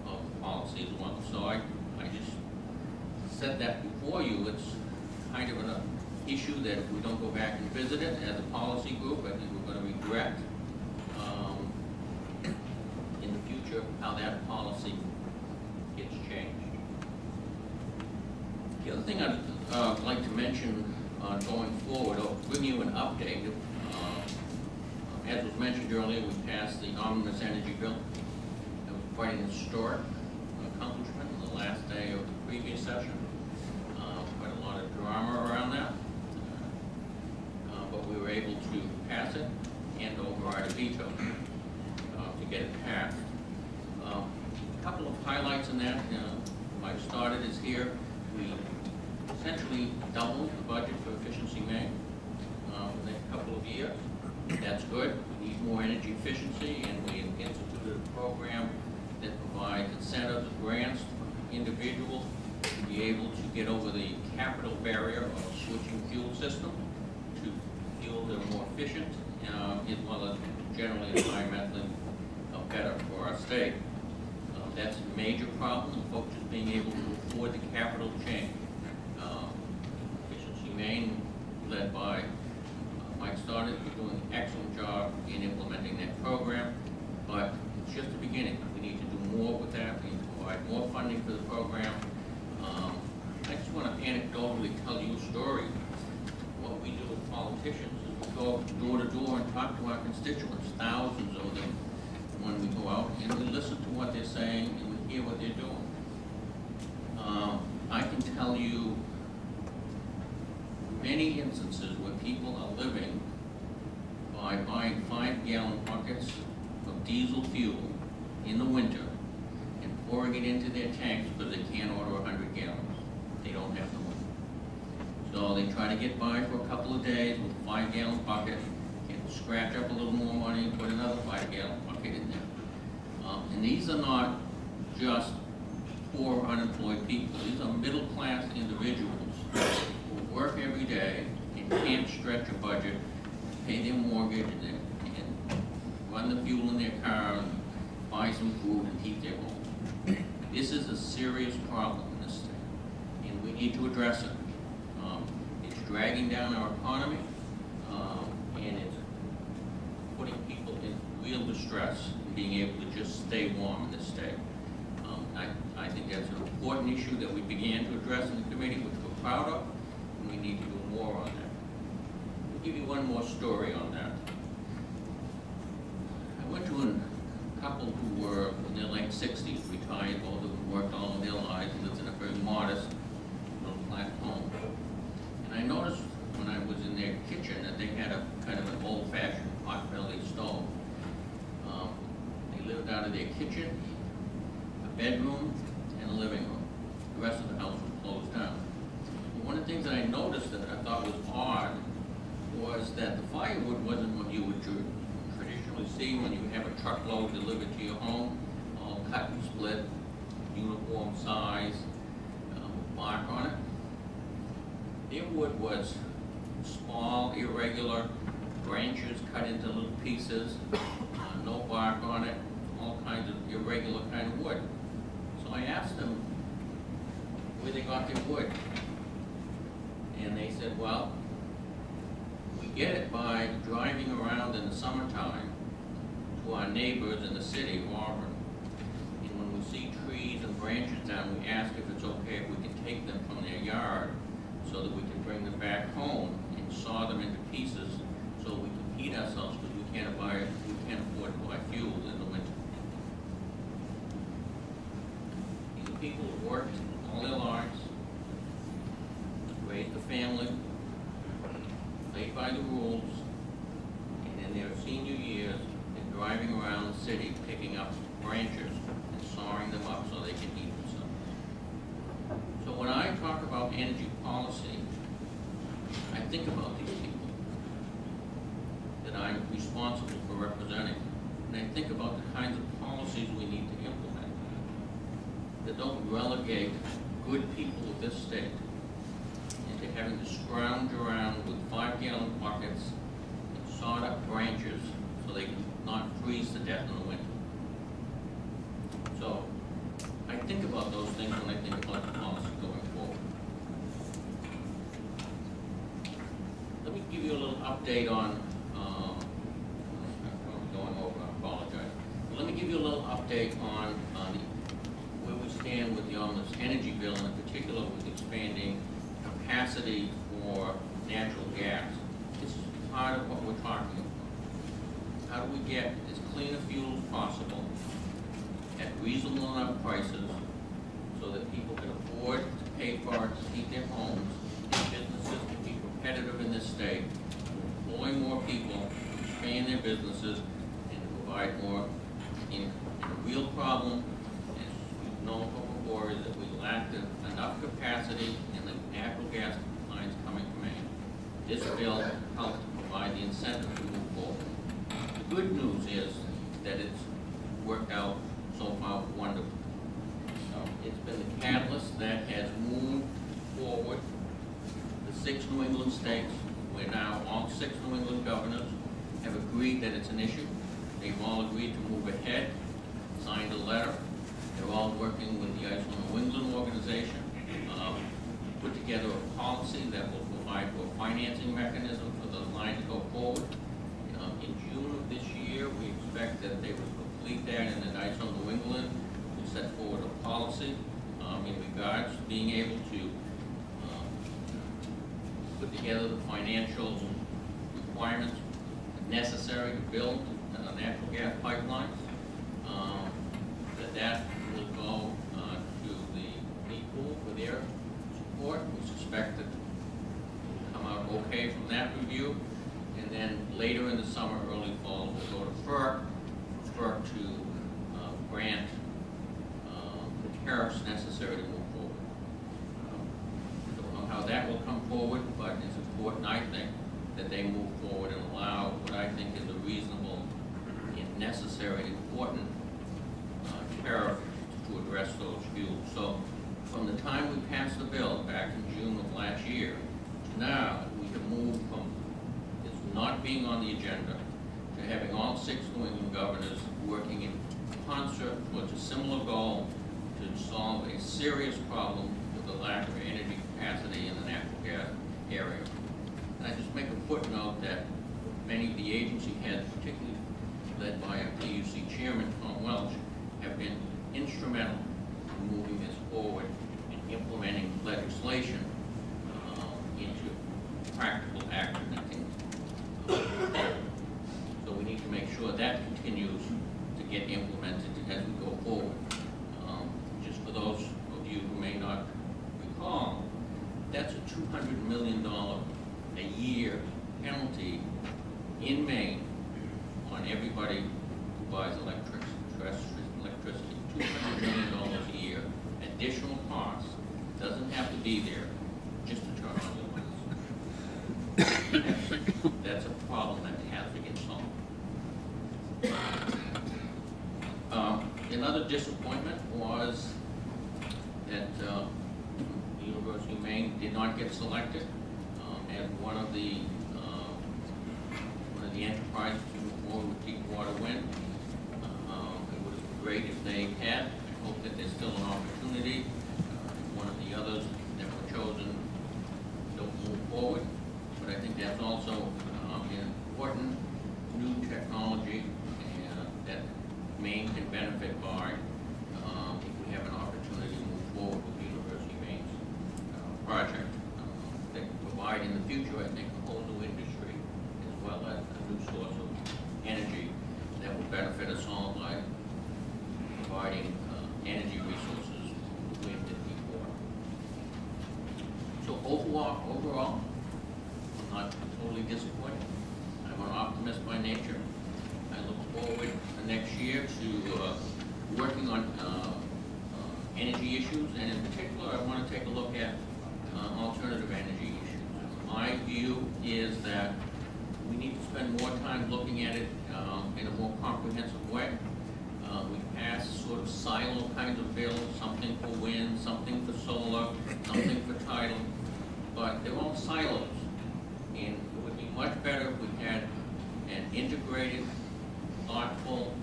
of the policy as well. So I just said that before you. It's kind of an issue that if we don't go back and visit it as a policy group, I think we're going to regret in the future how that policy gets changed. The other thing I'd like to mention going forward, I'll bring you an update. As was mentioned earlier, we passed the omnibus energy bill. It was quite an historic accomplishment on the last day of the previous session. Quite a lot of drama around that. But we were able to pass it and override a veto to get it passed. A couple of highlights in that. Mike started is here. We essentially doubled the budget for Efficiency Maine in the next couple of years. That's good. We need more energy efficiency, and we instituted a program that provides incentives and grants for individuals to be able to get over the capital barrier of switching fuel system to fuel that are more efficient, as well as generally environmentally better for our state. That's a major problem, folks just being able to afford the capital change. Efficiency Maine, led by Mike started, we're doing an excellent job in implementing that program, but it's just the beginning. We need to do more with that. We need to provide more funding for the program. I just want to anecdotally tell you a story. What we do with politicians is we go door to door and talk to our constituents, thousands of them, when we go out, and we listen to what they're saying and we hear what they're doing. I can tell you many instances where people are living by buying 5-gallon buckets of diesel fuel in the winter and pouring it into their tanks because they can't order 100 gallons. They don't have the money. So they try to get by for a couple of days with a 5-gallon bucket, can scratch up a little more money and put another 5-gallon bucket in there. And these are not just poor, unemployed people. These are middle-class individuals who work every day and can't stretch a budget, pay their mortgage, and run the fuel in their car and buy some food and heat their home. This is a serious problem in this state, and we need to address it. It's dragging down our economy, and it's putting people in real distress in being able to just stay warm in this state. I think that's an important issue that we began to address in the committee, which we're proud of, and we need to do more on that. I'll give you one more story on that. I went to a couple who were in their late 60s, retired, both of them worked all of their lives, and lived in a very modest, middle-class home. And I noticed when I was in their kitchen that they had a kind of an old-fashioned pot-bellied stove. They lived out of their kitchen, a bedroom, and a living room. The rest of the house was closed down. But one of the things that I noticed that I thought was odd was that the firewood wasn't what you would traditionally see when you have a truckload delivered to your home, all cut and split, uniform size, with bark on it. Their wood was small, irregular, branches cut into little pieces, no bark on it, all kinds of irregular kind of wood. So I asked them where they got their wood. And they said, well, we get it by driving around in the summertime to our neighbors in the city of Auburn. And when we see trees and branches down, we ask if it's okay if we can take them from their yard so that we can bring them back home and saw them into pieces so we can heat ourselves, because we can't afford to buy fuel in the winter. These are people who worked all their lives, raised a family, played by the rules, and in their senior years, they're driving around the city picking up branches and sawing them up so they can heat themselves. So when I talk about energy policy, I think about these people that I'm responsible for representing, and I think about the kinds of policies we need to implement that don't relegate good people of this state into having to scrounge around with 5-gallon buckets and sawed up branches so they can not freeze to death in the winter. So I think about those things when I think about the policy going forward. Let me give you a little update on, I'm going over, I apologize. But let me give you a little update on where we stand with the omnibus energy bill, and in particular with expanding capacity for natural gas. This is part of what we're talking about. How do we get as clean a fuel as possible at reasonable enough prices so that people can afford to pay for it to heat their homes, and businesses can be competitive in this state, employ more people, expand their businesses, and provide more income. The real problem, as we've known before, is that we lacked enough capacity in the natural gas lines coming from Maine. This bill helped provide the incentive to move forward. The good news is that it's worked out so far wonderful. It's been the catalyst that has moved forward the 6 New England states, where now all 6 New England governors have agreed that it's an issue. They've all agreed to move ahead, signed a letter. They're all working with the ISO New England organization, put together a policy that will provide for a financing mechanism for the line to go forward. In June of this year, we expect that they will complete that, and then ISO New England will set forward a policy in regards to being able to put together the financial requirements necessary to build natural gas pipelines. That will go to the pool for their support. We suspect that it will come out okay from that review. And then later in the summer, early fall, we'll go to FERC to grant the tariffs necessary to move forward. I don't know how that will come forward, but it's important, I think, that they move forward and allow what I think is a reasonable and necessary, important tariff to address those fuels. So from the time we passed the bill back in June of last year to now, we have moved from this not being on the agenda to having all 6 New England governors working in concert towards a similar goal to solve a serious problem with the lack of energy capacity in the natural gas area. And I just make a footnote that many of the agency heads, particularly led by our PUC chairman, Tom Welch, have been instrumental in moving this forward and implementing legislation into practical action, I think. So we need to make sure that continues to get implemented as we go forward. Just for those of you who may not recall, that's a $200 million a year penalty in Maine on everybody who buys electricity. $200 million a year, additional cost, doesn't have to be there, just to turn on the lights. That's a problem that has to get solved. Another disappointment was that the University of Maine did not get selected as one of the enterprises to move forward with Deepwater Wind. Great if they had. I hope that there's still an opportunity. One of the others that were chosen don't move forward, but I think that's also an important new technology that Maine can benefit by if we have an opportunity future, I think, a whole new industry as well as a new source of energy that will benefit us all by providing energy resources, wind and deep water. So overall, I'm not totally disappointed. I'm an optimist by nature. I look forward to next year to working on energy issues, and in particular, I want to take a look at alternative energy issues. My view is that we need to spend more time looking at it in a more comprehensive way. We passed sort of silo kinds of bills, something for wind, something for solar, something for tidal, but they're all silos. And it would be much better if we had an integrated, thoughtful,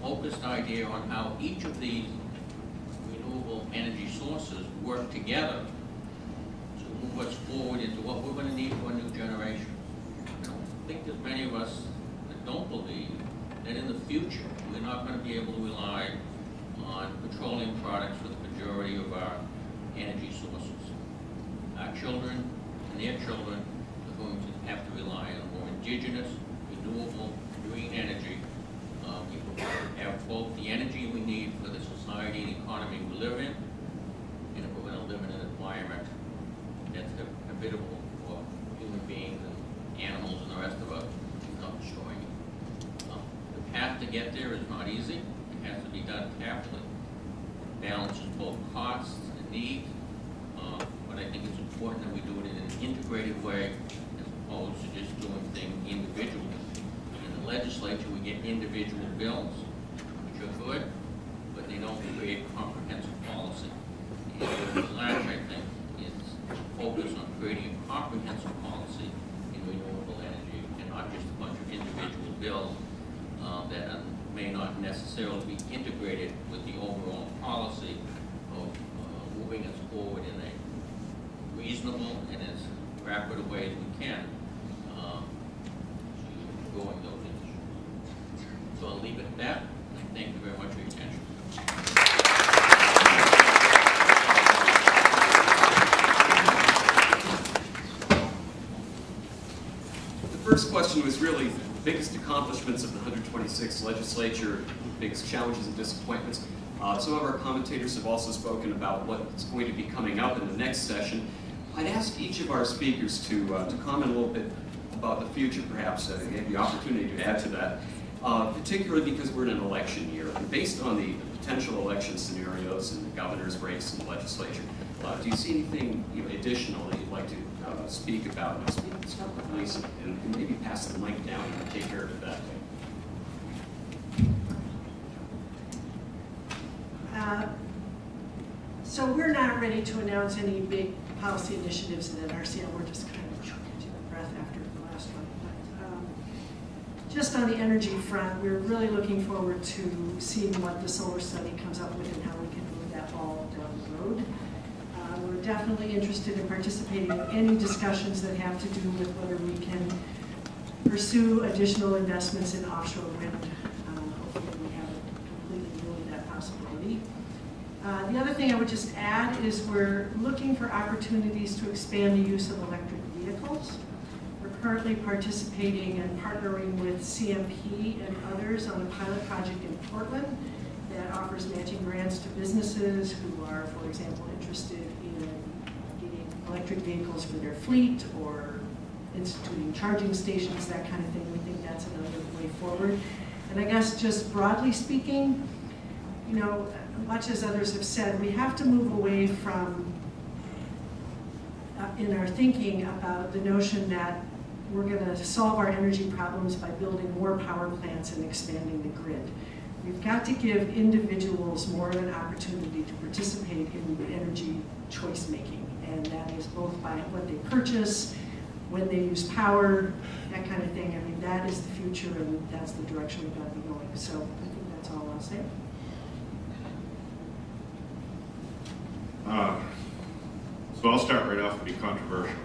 focused idea on how each of these renewable energy sources work together to move us forward into what we're going to need for a new generation. I don't think there's many of us that don't believe that in the future we're not going to be able to rely on petroleum products for the majority of our energy sources. Our children and their children are going to have to rely on more indigenous, renewable, green energy. We will have both the energy we need for the society and economy we live in, and if we're going to live in an environment that's habitable for human beings and animals and the rest of us, without destroying it. The path to get there is not easy. It has to be done carefully. It balances both costs and needs, but I think it's important that we do it in an integrated way as opposed to just doing things individually. In the legislature, we get individual bills, which are good, but they don't create comprehensive policy. And what we lack, I think, is focus on creating a comprehensive policy in renewable energy and not just a bunch of individual bills that may not necessarily be integrated with the overall policy of moving us forward in a reasonable and as rapid a way as we can to growing those industries. So I'll leave it at that. Thank you very much for your attention. The first question was really the biggest accomplishments of the 126th legislature, biggest challenges and disappointments. Some of our commentators have also spoken about what's going to be coming up in the next session. I'd ask each of our speakers to comment a little bit about the future, perhaps, give the opportunity to add to that, particularly because we're in an election year. And based on the potential election scenarios and the governor's race and the legislature, do you see anything additional that you'd like to speak about? Start with Lisa, and maybe pass the mic down and take care of it that way. So we're not ready to announce any big policy initiatives at NRCM. We're just kind of catching breath after the last one. But, just on the energy front, we're really looking forward to seeing what the solar study comes up with and how we can move that ball down the road. We're definitely interested in participating in any discussions that have to do with whether we can pursue additional investments in offshore wind. Hopefully we haven't completely ruled that possibility. The other thing I would just add is we're looking for opportunities to expand the use of electric vehicles. We're currently participating and partnering with CMP and others on a pilot project in Portland that offers matching grants to businesses who are, for example, interested in getting electric vehicles for their fleet or instituting charging stations, that kind of thing. We think that's another way forward. And I guess just broadly speaking, much as others have said, we have to move away from, in our thinking about the notion that we're going to solve our energy problems by building more power plants and expanding the grid. We've got to give individuals more of an opportunity to participate in energy choice making, and that is both by what they purchase, when they use power, that kind of thing. I mean, that is the future, and that's the direction we've got to be going. So I think that's all I'll say. So I'll start right off and be controversial.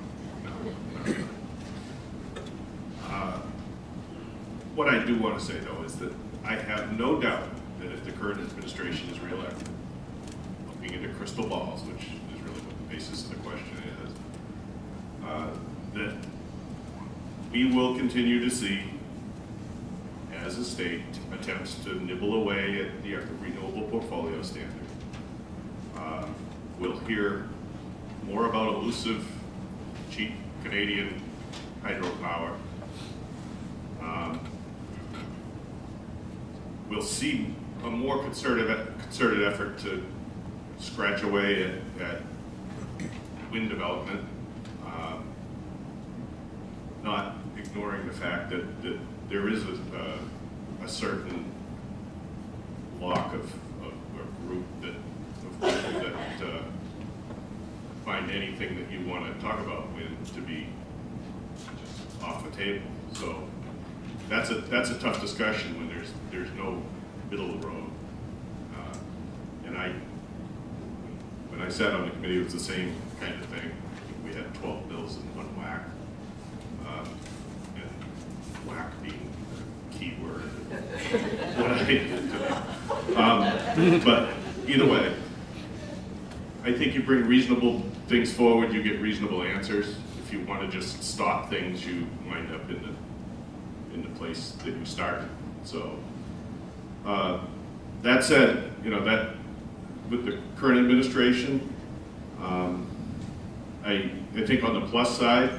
What I do want to say, though, is that I have no doubt that if the current administration is reelected, looking into crystal balls, which is really what the basis of the question is, that we will continue to see, as a state, attempts to nibble away at the renewable portfolio standard. We'll hear more about elusive, cheap Canadian hydropower. We'll see a more concerted effort to scratch away at wind development, not ignoring the fact that there is a certain block of a group of people that find anything that you want to talk about wind to be just off the table. So that's a tough discussion when there's no middle of the road. And when I sat on the committee, it was the same kind of thing. We had 12 bills in one whack, and whack being the key word. What I did today. But either way, I think you bring reasonable things forward, you get reasonable answers. If you want to just stop things, you wind up in the place that you started. So that said, that with the current administration, I think on the plus side,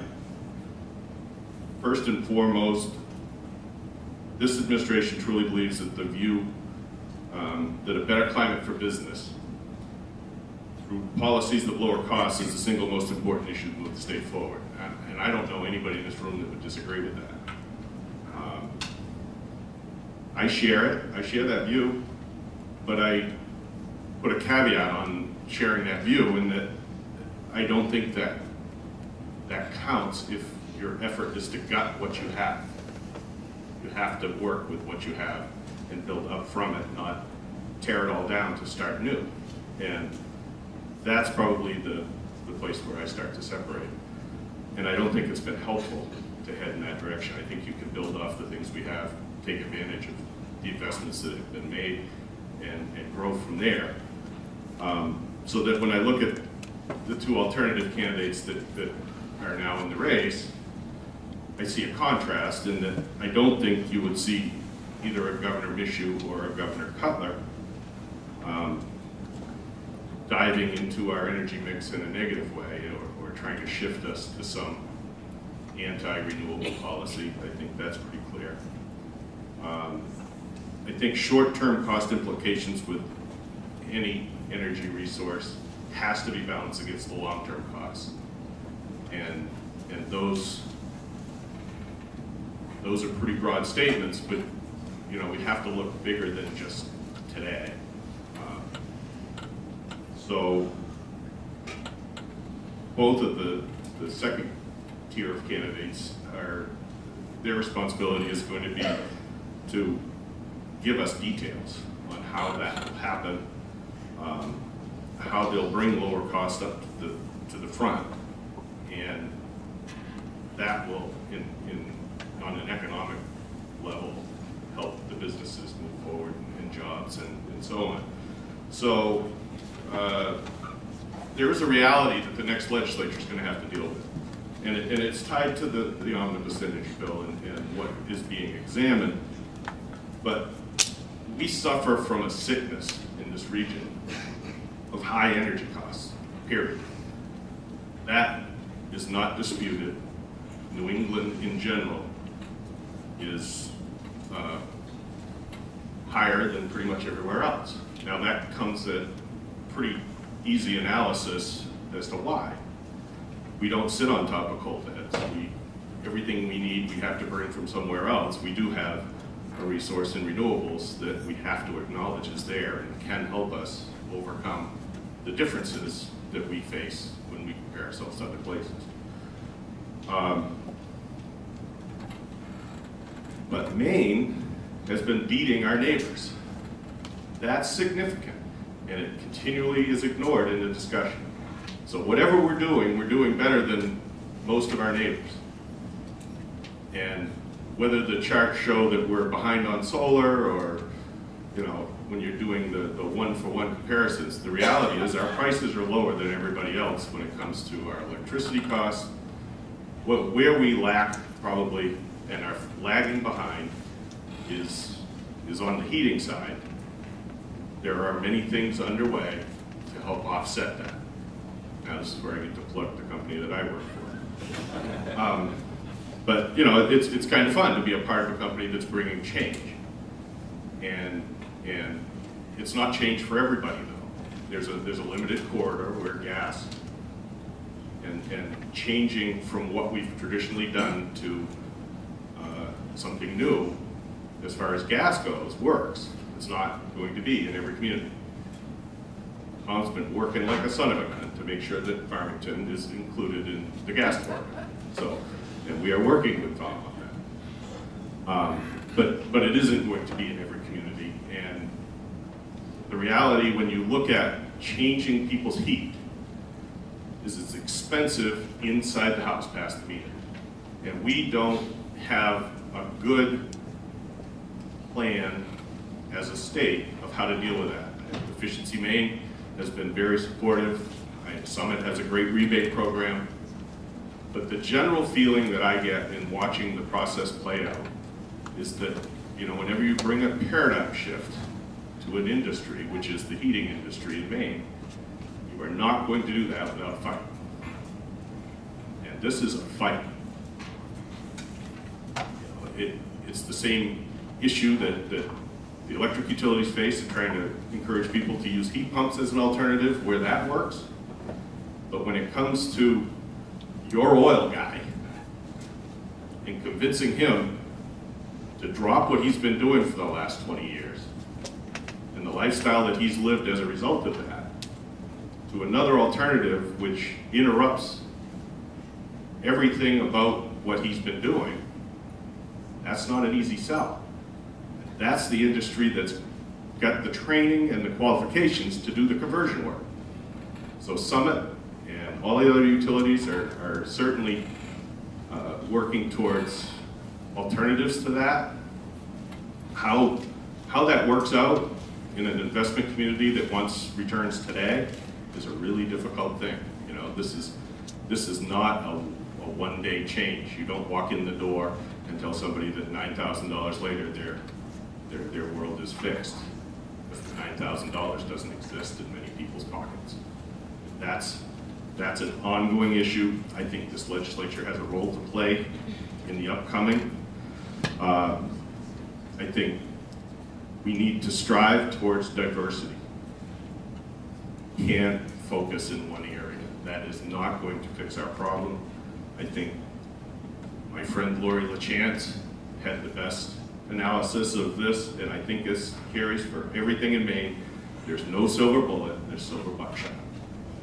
first and foremost, this administration truly believes that the view that a better climate for business through policies that lower costs is the single most important issue to move the state forward. And I don't know anybody in this room that would disagree with that. I share it, I share that view, but I put a caveat on sharing that view in that I don't think that counts if your effort is to gut what you have. You have to work with what you have and build up from it, not tear it all down to start new. And that's probably the place where I start to separate. And I don't think it's been helpful to head in that direction. I think you can build off the things we have, take advantage of the investments that have been made, and grow from there. So that when I look at the two alternative candidates that are now in the race, I see a contrast in that I don't think you would see either a Governor Michoud or a Governor Cutler diving into our energy mix in a negative way or trying to shift us to some anti-renewable policy. I think that's pretty clear. I think short-term cost implications with any energy resource has to be balanced against the long-term costs. And those are pretty broad statements, but we have to look bigger than just today. So both of the second tier of candidates their responsibility is going to be to give us details on how that will happen, how they'll bring lower cost up to the front, and that will, on an economic level, help the businesses move forward and jobs and so on. So there is a reality that the next legislature is going to have to deal with. And it's tied to the omnibus energy bill and what is being examined. But we suffer from a sickness in this region of high energy costs, period. That is not disputed. New England in general is higher than pretty much everywhere else. Now that comes at pretty easy analysis as to why. We don't sit on top of coal beds. Everything we need we have to bring from somewhere else. We do have a resource in renewables that we have to acknowledge is there and can help us overcome the differences that we face when we compare ourselves to other places. But Maine has been beating our neighbors. That's significant, and it continually is ignored in the discussion. So whatever we're doing better than most of our neighbors. And whether the charts show that we're behind on solar or, when you're doing the one-for-one comparisons, the reality is our prices are lower than everybody else when it comes to our electricity costs, where we lack probably and are lagging behind is on the heating side. There are many things underway to help offset that. Now this is where I get to plug the company that I work for. But you know, it's kind of fun to be a part of a company that's bringing change. And it's not change for everybody though. There's a limited corridor where gas and changing from what we've traditionally done to something new as far as gas goes works. It's not going to be in every community. Tom's been working like a son of a gun to make sure that Farmington is included in the gas department. So, and we are working with Tom on that. But it isn't going to be in every community. And the reality when you look at changing people's heat is it's expensive inside the house past the meter. And we don't have a good plan as a state of how to deal with that. Efficiency Maine has been very supportive. Summit has a great rebate program. But the general feeling that I get in watching the process play out is that, you know, whenever you bring a paradigm shift to an industry, which is the heating industry in Maine, you are not going to do that without a fight. And this is a fight. You know, it's the same issue that the electric utilities face in trying to encourage people to use heat pumps as an alternative where that works. But when it comes to your oil guy and convincing him to drop what he's been doing for the last 20 years and the lifestyle that he's lived as a result of that to another alternative which interrupts everything about what he's been doing, that's not an easy sell. That's the industry that's got the training and the qualifications to do the conversion work. So Summit and all the other utilities are certainly working towards alternatives to that. How that works out in an investment community that wants returns today is a really difficult thing. You know, this is not a one-day change. You don't walk in the door and tell somebody that $9,000 later their world is fixed. Because the $9,000 doesn't exist in many people's pockets. That's an ongoing issue. I think this legislature has a role to play in the upcoming. I think we need to strive towards diversity. Can't focus in one area. That is not going to fix our problem. I think my friend Lori LaChance had the best analysis of this, and I think this carries for everything in Maine. There's no silver bullet, there's silver buckshot.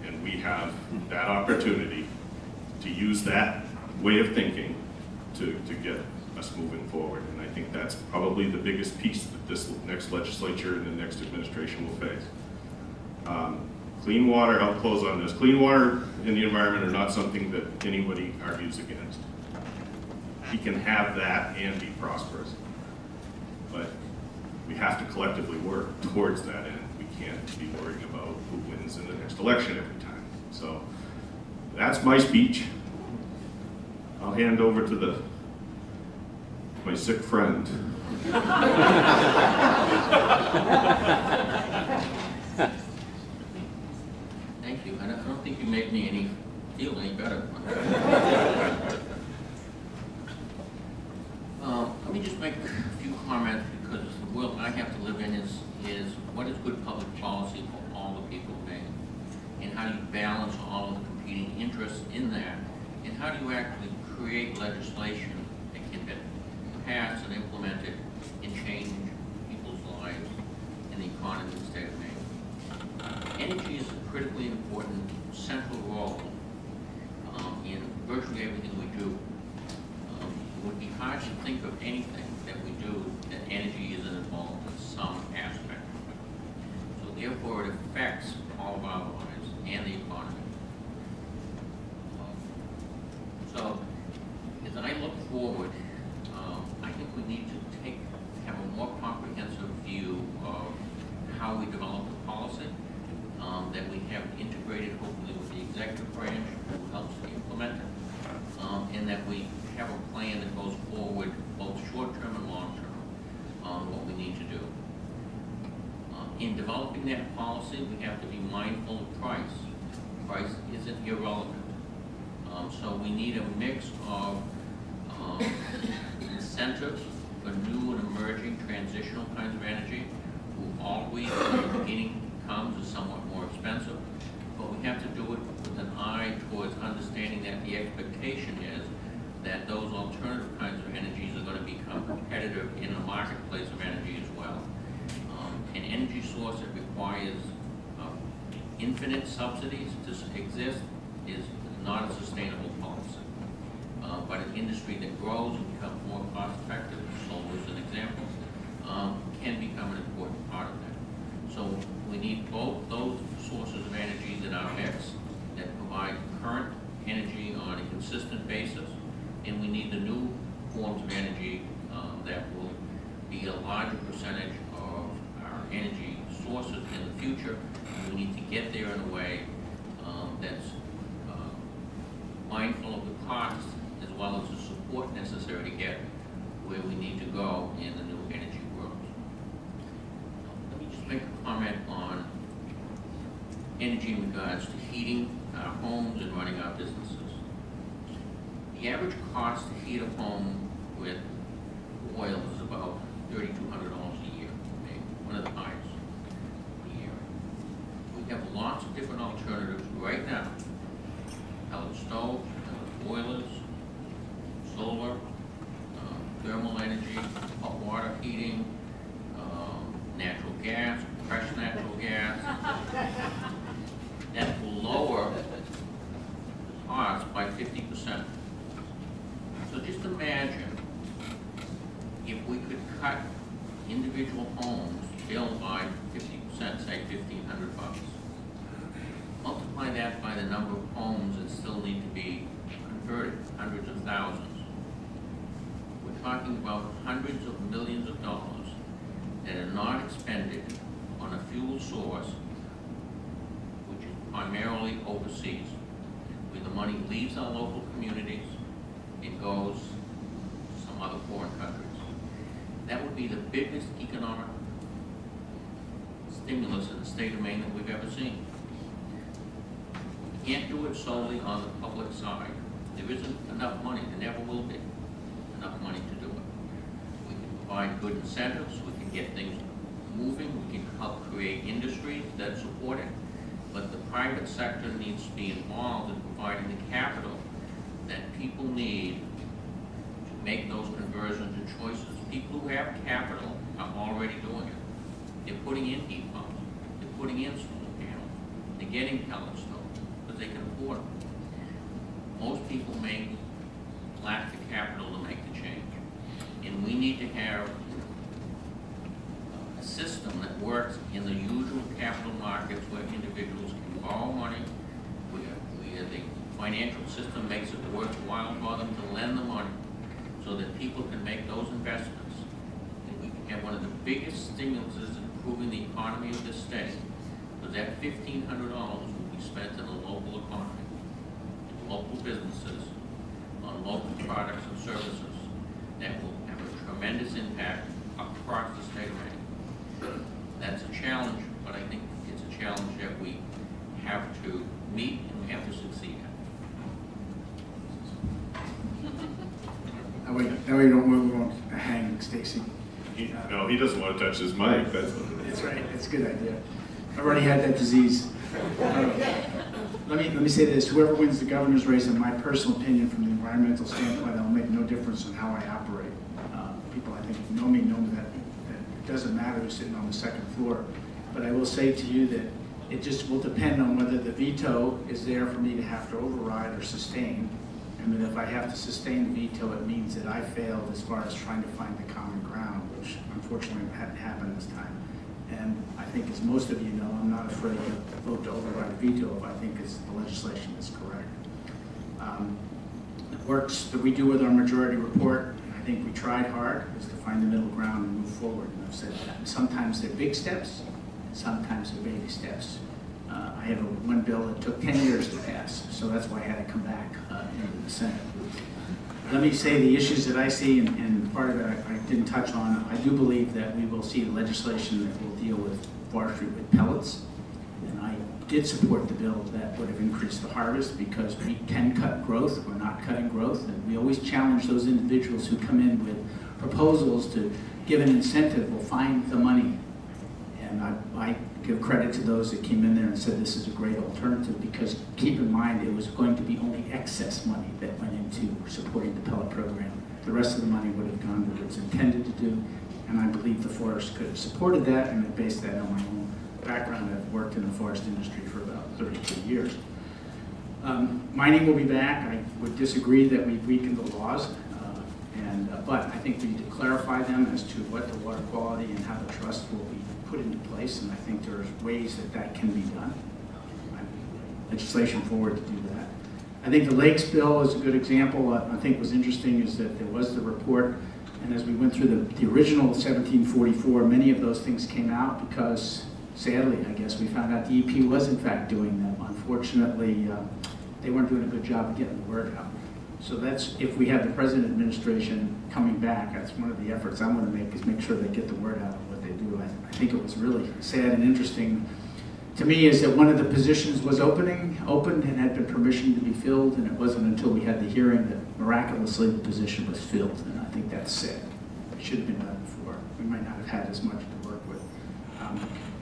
And we have that opportunity to use that way of thinking to get us moving forward. And I think that's probably the biggest piece that this next legislature and the next administration will face. Clean water, I'll close on this. Clean water and the environment are not something that anybody argues against. You can have that and be prosperous. But we have to collectively work towards that end. We can't be worrying about who wins in the next election every time. So that's my speech. I'll hand over to my sick friend. Thank you. I don't think you make me feel any better. Let me just make a few comments because the world I have to live in is what is good public policy for all the people of Maine, and how do you balance all of the competing interests in that, and how do you actually create legislation that can be passed and implemented and change people's lives and the economy of the state of Maine. Energy is a critically important central role in virtually everything we do. It would be hard to think of anything that we do that energy isn't involved in some aspect of it. So therefore it affects all of our lives and the economy. So as I look forward, I think we need to have a more comprehensive view of how we develop the policy, that we have integrated hopefully with the executive branch who helps to implement it, and that developing that policy, we have to be mindful of price. Price isn't irrelevant. So we need a mix of incentives for new and emerging transitional kinds of energy, who always in the beginning comes as somewhat more expensive, but we have to do it with an eye towards understanding that the expectation is that those alternative kinds of energies are going to become competitive in the marketplace of energy as well. An energy source that requires infinite subsidies to exist is not a sustainable policy. But an industry that grows and becomes more cost effective, solar as an example, can become an important part of that. So we need both those sources of energies in our mix that provide current energy on a consistent basis, and we need the new forms of energy that will be a larger percentage of our energy sources in the future. And we need to get there in a way that's mindful of the costs as well as the support necessary to get where we need to go in the new energy world. Let me just make a comment on energy in regards to heating our homes and running our businesses. The average cost to heat a home with oil is about $3,200 a year, maybe one of the highest in the area. We have lots of different alternatives right now. Pellet stove, pellet boilers, solar, thermal energy, hot water heating, natural gas, fresh natural gas. That will lower the cost by 50%. So just imagine if we could cut individual homes bill by 50%, say $1,500. Multiply that by the number of homes that still need to be converted, hundreds of thousands. We're talking about hundreds of millions of dollars that are not expended on a fuel source which is primarily overseas, where the money leaves our local communities and goes to some other foreign countries. That would be the biggest economic stimulus in the state of Maine that we've ever seen. We can't do it solely on the public side. There isn't enough money, there never will be enough money to do it. We can provide good incentives, we can get things moving, we can help create industries that support it, but the private sector needs to be involved in providing the capital that people need to make those conversions and choices. People who have capital are already doing it. They're putting in heat pumps, they're putting in solar panels, they're getting pellet stoves because they can afford them. Most people lack the capital to make the change. And we need to have a system that works in the usual capital markets where individuals can borrow money, where the financial system makes it worthwhile for them to lend the money so that people can make those investments. And we can have one of the biggest stimuluses in improving the economy of this state, because that $1,500 will be spent in the local economy, in local businesses, on local products and services that will have a tremendous impact across the state of Maine. That's a challenge, but I think it's a challenge that we have to meet and we have to succeed at. Now we won't hang Stacy. No, he doesn't want to touch his mic. That's right. That's a good idea. I've already had that disease. Let me say this: whoever wins the governor's race, in my personal opinion, from the environmental standpoint, that'll make no difference in how I operate. People I think know me that it doesn't matter who's sitting on the second floor. But I will say to you that it just will depend on whether the veto is there for me to have to override or sustain. And that if I have to sustain the veto, it means that I failed as far as trying to find the common ground, which unfortunately hadn't happened this time. And I think, as most of you know, I'm not afraid to vote to override a veto if I think the legislation is correct. The works that we do with our majority report, I think we tried hard, is to find the middle ground and move forward. And I've said that. Sometimes they're big steps, sometimes they're baby steps. I have one bill that took 10 years to pass, so that's why I had to come back into the Senate. Let me say the issues that I see, and part of it I didn't touch on. I do believe that we will see legislation that will deal with forestry with pellets. And I did support the bill that would have increased the harvest because we can cut growth. We're not cutting growth. And we always challenge those individuals who come in with proposals to give an incentive. We'll find the money. And I give credit to those that came in there and said this is a great alternative, because keep in mind it was going to be only excess money that went into supporting the pellet program. The rest of the money would have gone to what it's intended to do, and I believe the forest could have supported that, and I based that on my own background. I've worked in the forest industry for about 32 years. Mining will be back. I would disagree that we've weakened the laws, but I think we need to clarify them as to what the water quality and how the trust will be put into place, and I think there's ways that that can be done. Legislation forward to do that. I think the Lakes bill is a good example. I think what's interesting is that there was the report, and as we went through the original 1744, many of those things came out because, sadly, I guess, we found out the EP was in fact doing them. Unfortunately, they weren't doing a good job of getting the word out. So that's, if we have the present administration coming back, that's one of the efforts I want to make, is make sure they get the word out of what they do. I think it was really sad and interesting to me is that one of the positions was opened and had been permissioned to be filled, and it wasn't until we had the hearing that miraculously the position was filled, and I think that's sad. It should have been done before. We might not have had as much to work with.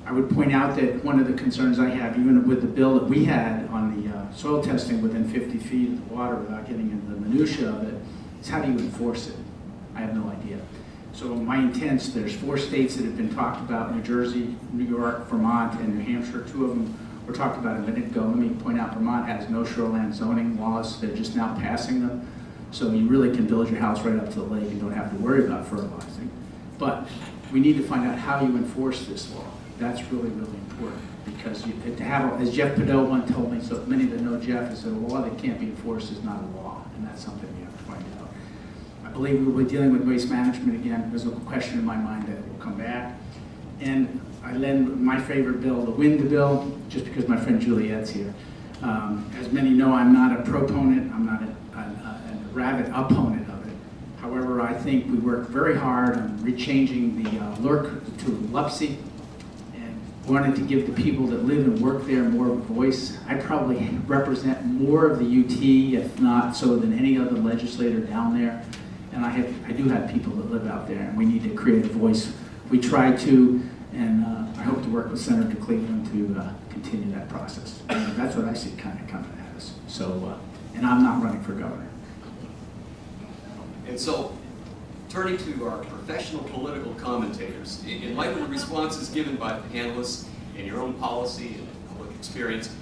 I would point out that one of the concerns I have, even with the bill that we had on the soil testing within 50 feet of the water without getting into the minutia of it, is how do you enforce it? I have no idea. So my intents, there's 4 states that have been talked about: New Jersey, New York, Vermont, and New Hampshire. 2 of them were talked about a minute ago. Let me point out Vermont has no shoreline zoning laws. They're just now passing them. So you really can build your house right up to the lake and don't have to worry about fertilizing. But we need to find out how you enforce this law. That's really, really important, because to have, as Jeff Padot once told me, so many that know Jeff, is that a law that can't be enforced is not a law, and that's something we have to find out. I believe we will be dealing with waste management again. There's a question in my mind that will come back. And I lend my favorite bill, the wind bill, just because my friend Juliette's here. As many know, I'm not a proponent, I'm not a rabid opponent of it. However, I think we worked very hard on rechanging the LURC to LUPSI, wanted to give the people that live and work there more of a voice. I probably represent more of the UT, if not so, than any other legislator down there. And I do have people that live out there, and we need to create a voice. We try to, and I hope to work with Senator Cleveland to continue that process. And that's what I see kind of coming at us. So, and I'm not running for governor. And so, turning to our professional political commentators, in light of the responses given by the panelists and your own policy and public experience,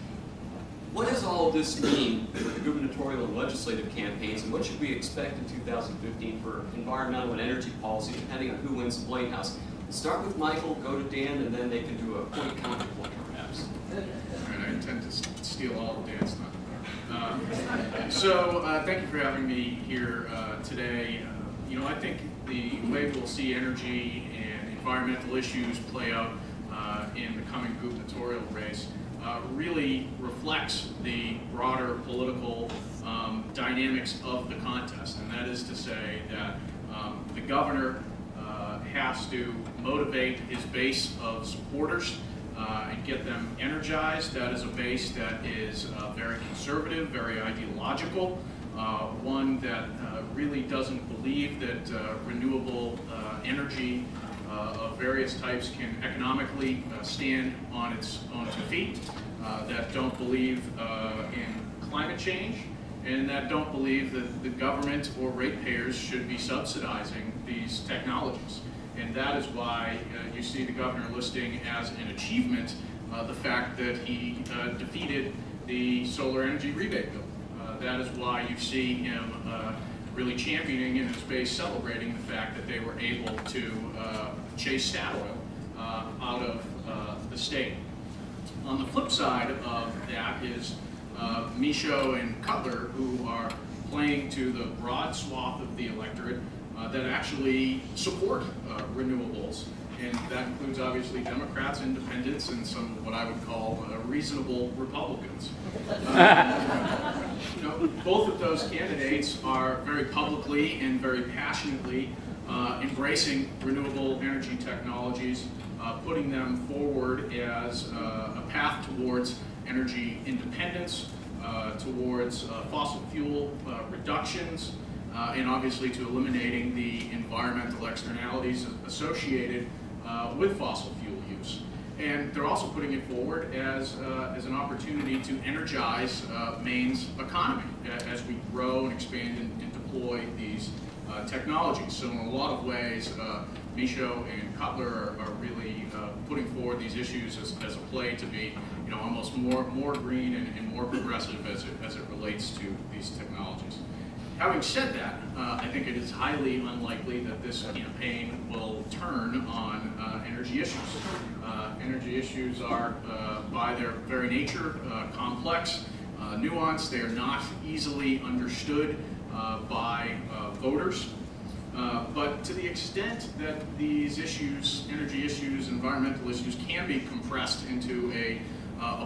what does all of this mean for the gubernatorial and legislative campaigns, and what should we expect in 2015 for environmental and energy policy, depending on who wins the White House? We'll start with Michael, go to Dan, and then they can do a point counterpoint, perhaps. All right, I intend to steal all of Dan's thunder. Thank you for having me here today. You know, I think the way we'll see energy and environmental issues play out in the coming gubernatorial race really reflects the broader political dynamics of the contest. And that is to say that the governor has to motivate his base of supporters and get them energized. That is a base that is very conservative, very ideological, one that really doesn't believe that renewable energy of various types can economically stand on its own 2 feet, that don't believe in climate change, and that don't believe that the government or ratepayers should be subsidizing these technologies. And that is why you see the governor listing as an achievement the fact that he defeated the solar energy rebate bill. That is why you see him really championing and his base celebrating the fact that they were able to chase Statoil out of the state. On the flip side of that is Michaud and Cutler, who are playing to the broad swath of the electorate that actually support renewables And that includes obviously Democrats, independents, and some of what I would call reasonable Republicans. Both of those candidates are very publicly and very passionately embracing renewable energy technologies, putting them forward as a path towards energy independence, towards fossil fuel reductions, and obviously to eliminating the environmental externalities associated with fossil fuel use. And they're also putting it forward as an opportunity to energize Maine's economy as we grow and expand and deploy these technologies. So in a lot of ways, Michaud and Cutler are really putting forward these issues as a play to be, almost more green and more progressive as it relates to these technologies. Having said that, I think it is highly unlikely that this campaign will turn on energy issues. Energy issues are, by their very nature, complex, nuanced. They are not easily understood by voters. But to the extent that these issues, energy issues, environmental issues, can be compressed into a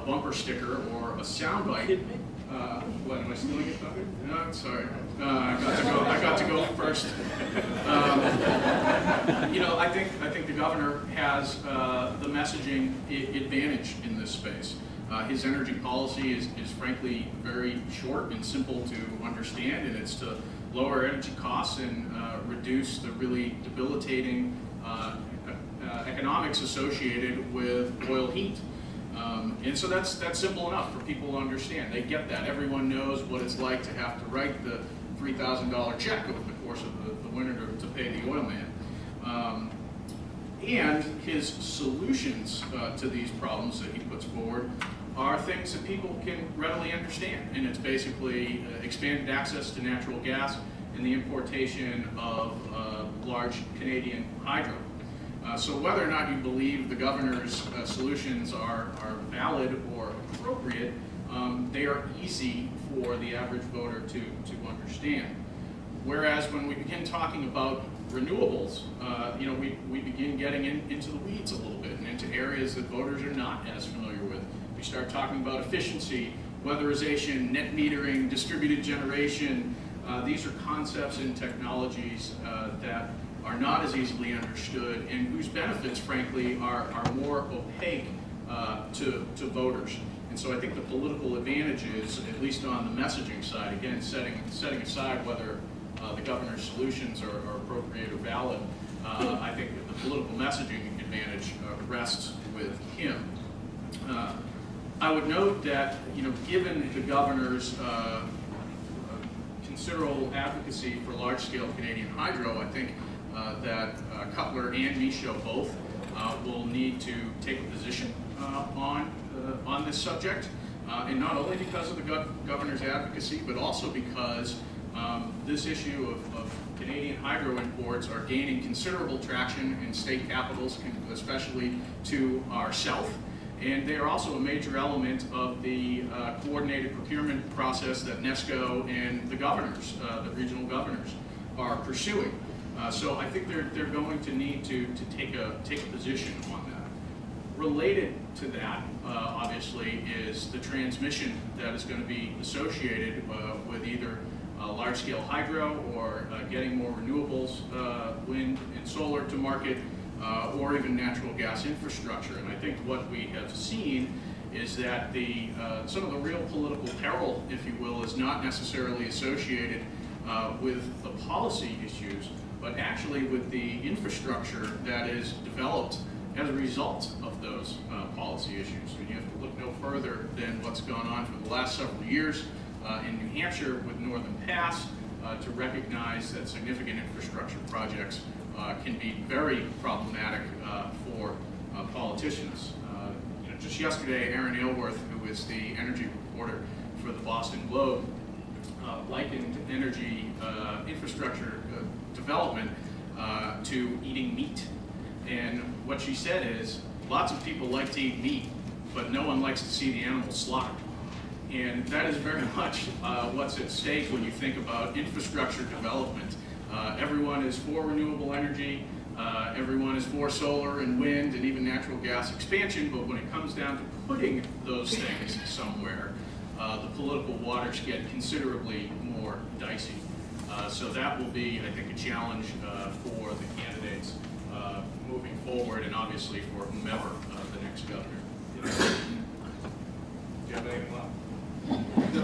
bumper sticker or a soundbite. What, am I stealing it, Tucker? No, sorry. I got to go first. I think the governor has the messaging advantage in this space. His energy policy is frankly very short and simple to understand, and it's to lower energy costs and reduce the really debilitating economics associated with oil heat. And so that's simple enough for people to understand. They get that. Everyone knows what it's like to have to write the $3,000 check over the course of the winter to pay the oil man. And his solutions to these problems that he puts forward are things that people can readily understand. And it's basically expanded access to natural gas and the importation of large Canadian hydro. So whether or not you believe the governor's solutions are valid or appropriate, they are easy for the average voter to understand. Whereas when we begin talking about renewables, we begin getting into the weeds a little bit and into areas that voters are not as familiar with. We start talking about efficiency, weatherization, net metering, distributed generation. These are concepts and technologies that are not as easily understood and whose benefits, frankly, are more opaque to voters. And so I think the political advantages, at least on the messaging side, again, setting aside whether the governor's solutions are appropriate or valid, I think that the political messaging advantage rests with him. I would note that, given the governor's considerable advocacy for large-scale Canadian hydro, I think that Cutler and Michaud both will need to take a position on this subject, and not only because of the governor's advocacy, but also because this issue of Canadian hydro imports are gaining considerable traction in state capitals, especially to our south. And they are also a major element of the coordinated procurement process that NESCO and the governors, the regional governors, are pursuing. So I think they're going to need to take a position on that. Related to that, obviously, is the transmission that is going to be associated with either large-scale hydro or getting more renewables, wind and solar to market, or even natural gas infrastructure. And I think what we have seen is that some of the real political peril, if you will, is not necessarily associated with the policy issues, but actually with the infrastructure that is developed as a result of those policy issues. And you have to look no further than what's gone on for the last several years in New Hampshire with Northern Pass to recognize that significant infrastructure projects can be very problematic for politicians. Just yesterday, Aaron Aylworth, who is the energy reporter for the Boston Globe, likened energy infrastructure development to eating meat. And what she said is, lots of people like to eat meat, but no one likes to see the animal slaughtered. And that is very much what's at stake when you think about infrastructure development. Everyone is for renewable energy. Everyone is for solar and wind and even natural gas expansion, but when it comes down to putting those things somewhere, the political waters get considerably more dicey. So that will be, I think, a challenge for the candidates moving forward, and obviously for whomever the next governor is. Do you have anything left?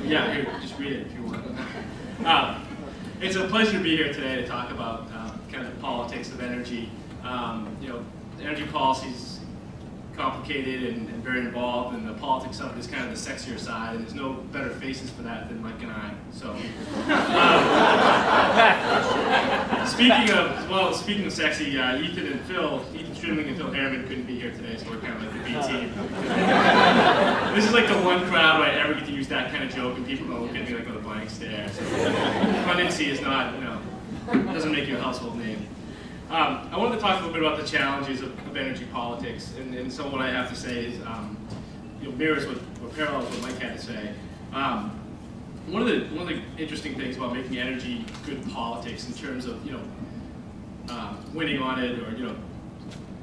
Yeah, here, just read it if you want. It's a pleasure to be here today to talk about kind of the politics of energy. You know, energy policy is complicated and very involved, and the politics of it is kind of the sexier side, and there's no better faces for that than Mike and I. So, speaking of sexy, Ethan Strimling and Phil Harriman couldn't be here today, so we're kind of like the B team. This is like the one crowd where I ever get to use that kind of joke, and people don't look at me like with a blank stare. So, punditcy is not, you know, doesn't make you a household name. I wanted to talk a little bit about the challenges of energy politics, and some of what I have to say is, you know, mirrors or parallels what Mike had to say. One of the interesting things about making energy good politics in terms of, you know, winning on it or, you know,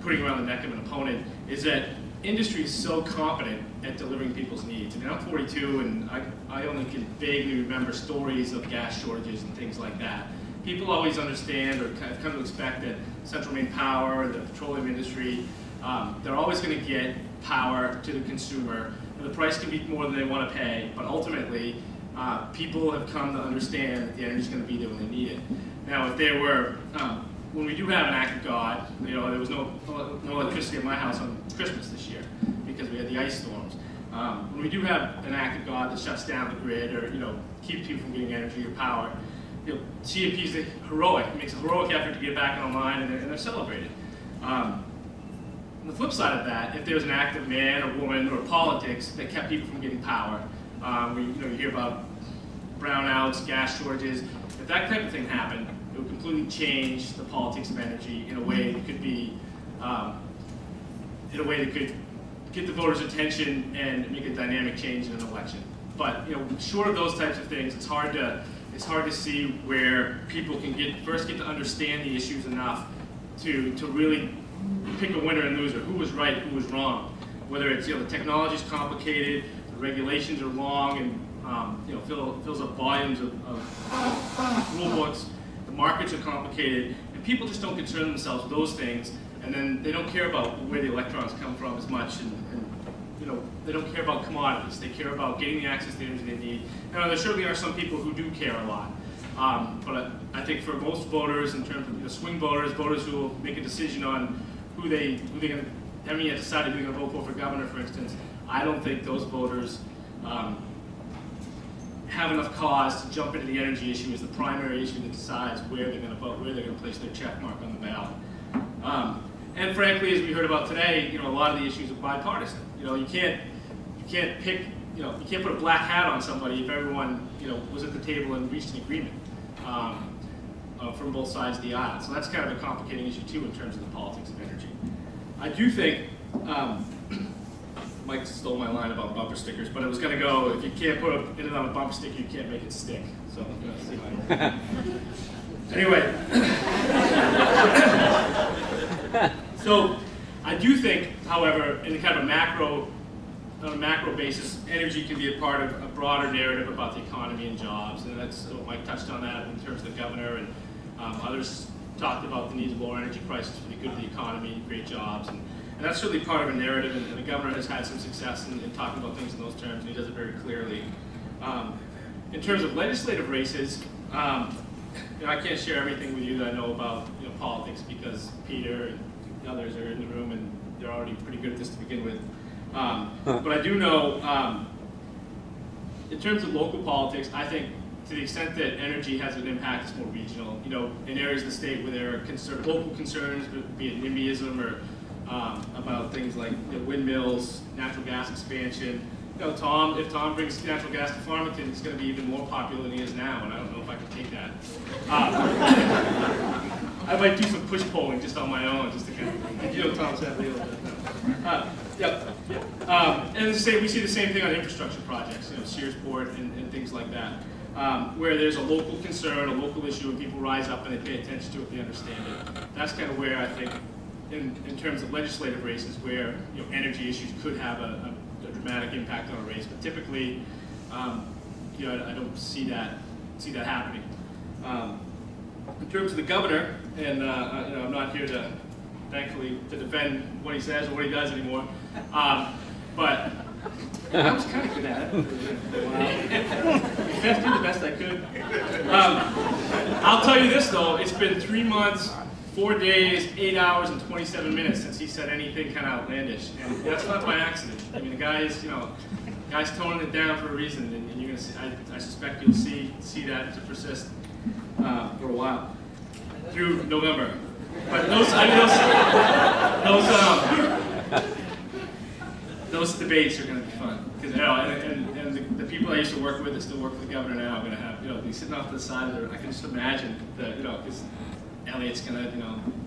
putting around the neck of an opponent is that industry is so competent at delivering people's needs. I mean, I'm 42 and I only can vaguely remember stories of gas shortages and things like that. People always understand or kind of come to expect that Central Maine Power, the petroleum industry, they're always going to get power to the consumer. And the price can be more than they want to pay, but ultimately, people have come to understand that the energy is going to be there when they need it. Now, if there were, when we do have an act of God, you know, there was no electricity at my house on Christmas this year because we had the ice storms. When we do have an act of God that shuts down the grid or, you know, keeps people from getting energy or power, you know, CMP is heroic. It makes a heroic effort to get back online, and they're celebrated. On the flip side of that, if there's an act of man or woman or politics that kept people from getting power, you hear about brownouts, gas shortages. If that type of thing happened, it would completely change the politics of energy in a way that could be, in a way that could get the voters' attention and make a dynamic change in an election. But, you know, short of those types of things, it's hard to see where people can first get to understand the issues enough to really pick a winner and loser, who was right, who was wrong. Whether it's, you know, the technology's complicated, the regulations are long, and you know, fills up volumes of rule books. The markets are complicated, and people just don't concern themselves with those things, and then they don't care about where the electrons come from as much, and you know, they don't care about commodities. They care about getting the access to the energy they need. Now, there certainly are some people who do care a lot, but I think for most voters, in terms of, you know, swing voters, voters who will make a decision on who they're going to, haven't yet decided who they're going to vote for governor, for instance, I don't think those voters have enough cause to jump into the energy issue as the primary issue that decides where they're going to vote, where they're going to place their check mark on the ballot. And frankly, as we heard about today, you know, a lot of the issues are bipartisan. You know, you can't pick, you know, you can't put a black hat on somebody if everyone, you know, was at the table and reached an agreement from both sides of the aisle. So that's kind of a complicating issue too in terms of the politics of energy. I do think, Mike stole my line about bumper stickers, but it was going to go, if you can't put it on a bumper sticker, you can't make it stick. So I'm going to see my... Anyway. So I do think, however, in a kind of on a macro basis, energy can be a part of a broader narrative about the economy and jobs, and that's, Mike touched on that in terms of the governor, and others talked about the need to lower energy prices for the good of the economy and create jobs, and that's certainly part of a narrative, and the governor has had some success in talking about things in those terms, and he does it very clearly. In terms of legislative races, you know, I can't share everything with you that I know about, you know, politics, because Peter and the others are in the room and they're already pretty good at this to begin with. But I do know, in terms of local politics, I think to the extent that energy has an impact, it's more regional. You know, in areas of the state where there are local concerns, be it NIMBYism or about things like, you know, windmills, natural gas expansion. You know, if Tom brings natural gas to Farmington, it's going to be even more popular than he is now, and I don't know if I can take that. I might do some push polling just on my own, just to kind of, you know, Tom's that real. Yep. And as I say, we see the same thing on infrastructure projects, Searsport and things like that, where there's a local concern, a local issue, and people rise up and they pay attention to it, they understand it. That's kind of where I think, in terms of legislative races, where energy issues could have a dramatic impact on a race, but typically, I don't see that happening. In terms of the governor, and I'm not here to, thankfully, to defend what he says or what he does anymore, but I was kind of good at it. I did the best I could. I'll tell you this though, it's been 3 months, 4 days, 8 hours, and 27 minutes since he said anything kind of outlandish, and that's not by accident. I mean, the guy's toning it down for a reason, and you're gonna see. I suspect you'll see that to persist for a while through November. But those debates are going to be fun because and the people I used to work with that still work for the governor now are going to have be sitting off to the side of their. I can just imagine that because Elliot's going to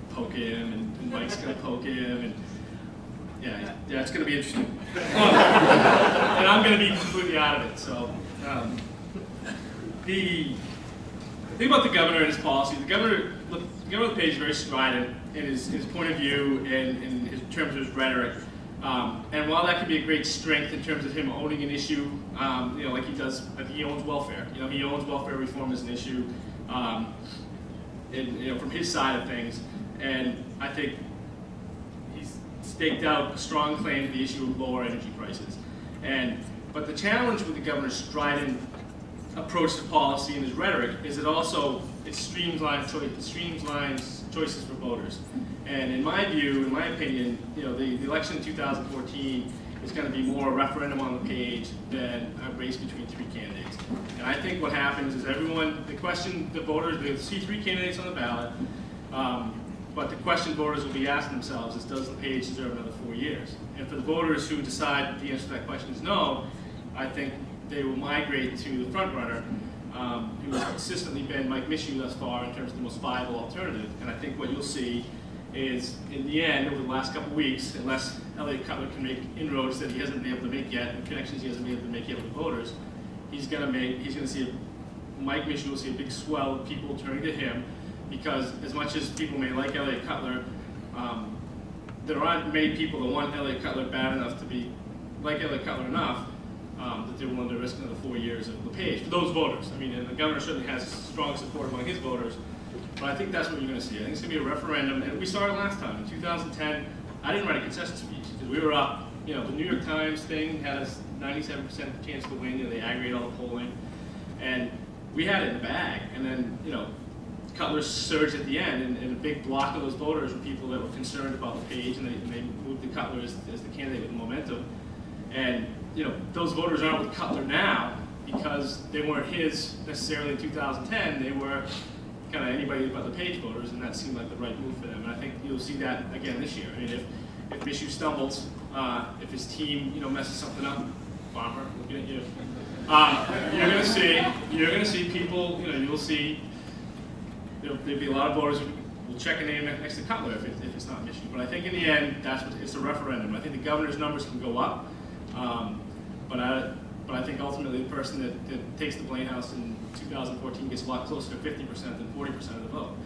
poke him and Mike's going to poke him and. Yeah, it's going to be interesting. And I'm going to be completely out of it. So, the thing about the governor and his policy, the governor LePage is very strident in his point of view and in terms of his rhetoric. And while that can be a great strength in terms of him owning an issue, like he does, I think he owns welfare. He owns welfare reform as an issue, from his side of things. And I think staked out a strong claim to the issue of lower energy prices. But the challenge with the governor's strident approach to policy and his rhetoric is it streamlines choices for voters. And in my view, in my opinion, the election in 2014 is going to be more a referendum on the page than a race between 3 candidates. And I think what happens is the voters, they'll see 3 candidates on the ballot, but the question voters will be asking themselves is, does LePage deserve another 4 years? And for the voters who decide the answer to that question is no, I think they will migrate to the front runner, who has consistently been Mike Mishu thus far in terms of the most viable alternative. And I think what you'll see is, in the end, over the last couple of weeks, unless Elliot Cutler can make inroads that he hasn't been able to make yet, and connections he hasn't been able to make yet with voters, he's going to see Mike Mishu will see a big swell of people turning to him. Because as much as people may like Elliot Cutler, there aren't many people that want Elliot Cutler bad enough to be like Elliot Cutler enough that they're willing to risk another 4 years of LePage for those voters. I mean, and the governor certainly has strong support among his voters, but I think that's what you're going to see. I think it's going to be a referendum, and we saw it last time in 2010. I didn't write a concession speech because we were up. The New York Times thing had us 97% chance to win. They aggregate all the polling, and we had it in the bag. And then Cutler surged at the end, and a big block of those voters were people that were concerned about LePage, and they moved to Cutler as the candidate with momentum. And those voters aren't with Cutler now because they weren't his necessarily in 2010. They were kind of anybody but LePage voters, and that seemed like the right move for them. And I think you'll see that again this year. I mean, if Mishu stumbles, if his team messes something up, Farmer, looking at you, you're going to see people. You'll see. There'll be a lot of voters who will check a name next to Cutler if it's not Mishu. But I think in the end, it's a referendum. I think the governor's numbers can go up, but I think ultimately the person that takes the Blaine House in 2014 gets a lot closer to 50% than 40% of the vote.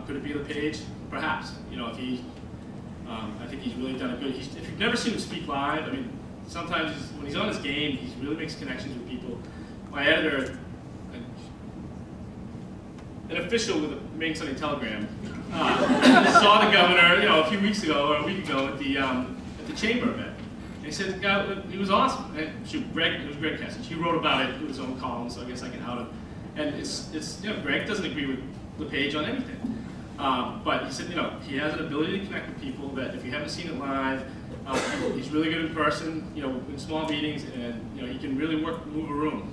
Could it be LePage? Perhaps. I think he's really done a good. If you've never seen him speak live, I mean, sometimes when he's on his game, he really makes connections with people. My editor. An official with the Maine Sunday Telegram saw the governor, a few weeks ago or a week ago at the chamber event. And he said the guy, he was awesome. And it was Greg Kessich. He wrote about it in his own column, so I guess I can out him. And it's Greg doesn't agree with LePage on anything, but he said he has an ability to connect with people that if you haven't seen it live, he's really good in person, in small meetings, and he can really move a room.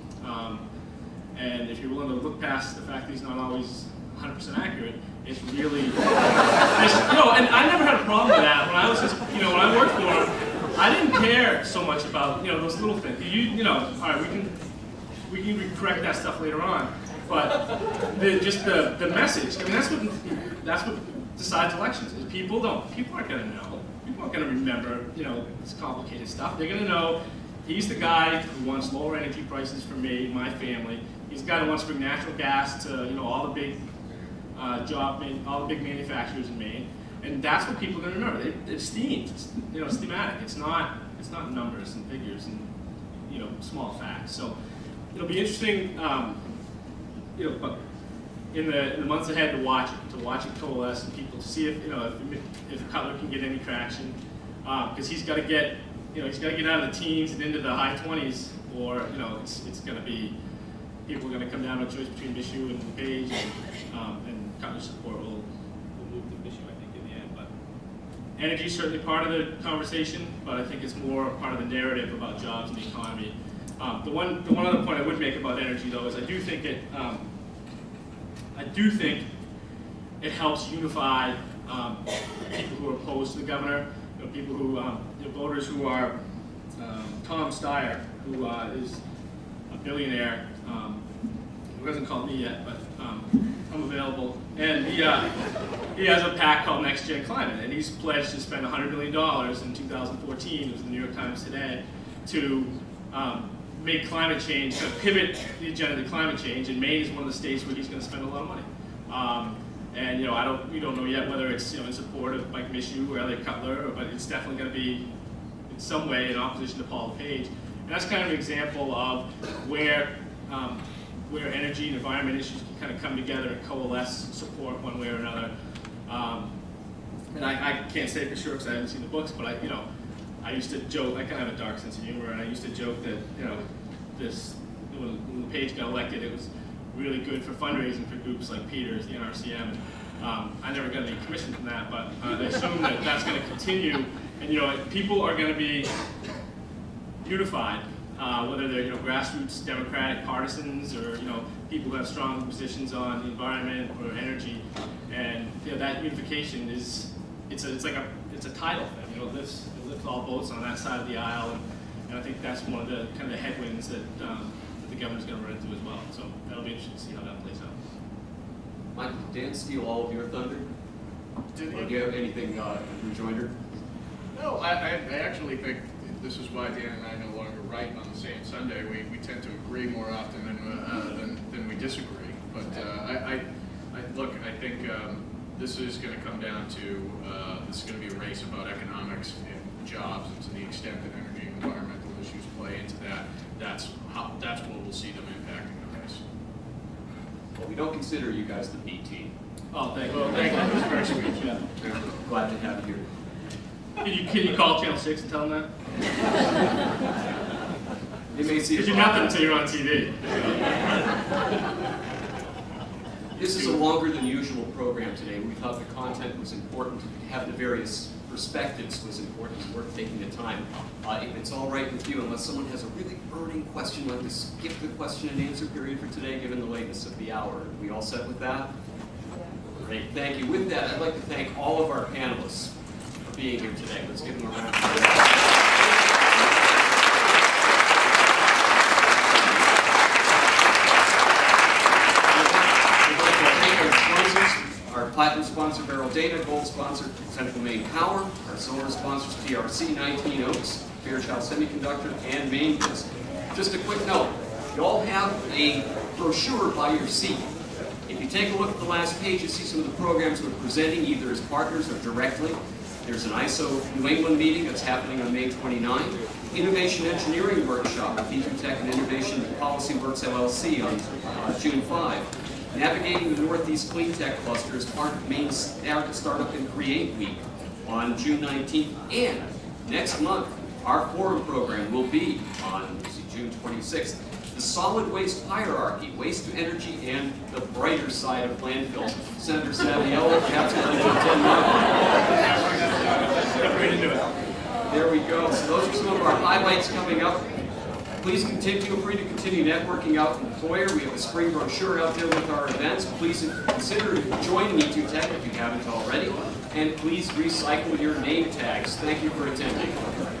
And if you're willing to look past the fact that he's not always 100% accurate, it's really, and I never had a problem with that. When I was just, when I worked for him, I didn't care so much about, those little things. All right, we can correct that stuff later on. But the message, I mean, that's what decides elections. Is people aren't going to know. people aren't going to remember, this complicated stuff. They're going to know he's the guy who wants lower energy prices for me, my family. He's the guy who wants to bring natural gas to, all the big all the big manufacturers in Maine. And that's what people are going to remember. It's themed. It's thematic. It's not numbers and figures and small facts. So it'll be interesting, but in the months ahead to watch it coalesce and people to see if Cutler can get any traction, because he's got to get out of the teens and into the high 20s, or it's going to be people are going to come down to a choice between Michoud and Page, and Cutler's support will move to Michoud, I think, in the end. But energy is certainly part of the conversation, but I think it's more part of the narrative about jobs and the economy. The one other point I would make about energy, though, is I do think it helps unify people who are opposed to the governor, people who, voters who are, Tom Steyer, who is a billionaire, who hasn't called me yet, but I'm available, and he has a PAC called Next Gen Climate, and he's pledged to spend $100 million in 2014, it was in the New York Times today, to make climate change, to pivot the agenda to climate change, and Maine is one of the states where he's going to spend a lot of money. And we don't know yet whether it's in support of Mike Michoud or Elliot Cutler, but it's definitely going to be in some way in opposition to Paul LePage. And that's kind of an example of where energy and environment issues can kind of come together and coalesce support one way or another. And I can't say for sure because I haven't seen the books, but I used to joke, I kind of have a dark sense of humor, and I used to joke that, when LePage got elected, it was really good for fundraising for groups like Peters, the NRCM. I never got any commission from that, but I assume that that's going to continue, and people are going to be unified, whether they're grassroots Democratic partisans or people who have strong positions on the environment or energy, and that unification is it's a tidal thing. It lifts all boats on that side of the aisle, and I think that's one of the kind of headwinds that the governor's going to run into as well. So that'll be interesting to see how that plays out. Michael, did Dan steal all of your thunder? Do you have anything rejoinder? No, I actually think this is why Dan and I no longer write on the same Sunday. We tend to agree more often than we disagree. But I think this is going to come down to this is going to be a race about economics and jobs, and to the extent that energy and environmental issues play into that, that's what we'll see them impacting the race. Well, we don't consider you guys the B team. Oh, thank you. Well, thank you. That was very sweet. Yeah. Glad to have you here. Can you call Channel 6 and tell them that? You may see Because you're nothing until you're on TV. This is a longer than usual program today. We thought the content was important. To have the various perspectives was important, worth taking the time. If it's all right with you, unless someone has a really burning question, like to skip the question and answer period for today, given the lateness of the hour. Are we all set with that? Great, thank you. With that, I'd like to thank all of our panelists for being here today. Let's give them a round of applause. Our platinum sponsor, Beryl Data, gold sponsor, Central Maine Power, our silver sponsors, PRC, 19 Oaks, Fairchild Semiconductor, and Maine Biz. Just a quick note, you all have a brochure by your seat. If you take a look at the last page, you see some of the programs we're presenting, either as partners or directly. There's an ISO New England meeting that's happening on May 29. Innovation Engineering Workshop with E2 Tech and Innovation Policy Works LLC on June 5. Navigating the Northeast Clean Tech Cluster as part of Maine's Startup and Create Week on June 19th. And next month, our forum program will be on June 26th. The solid waste hierarchy, waste to energy, and the brighter side of landfill. Senator Saviello, Captain There we go. So those are some of our highlights coming up. Please feel free to continue networking out in the foyer. We have a spring brochure out there with our events. Please consider joining E2 Tech if you haven't already. And please recycle your name tags. Thank you for attending.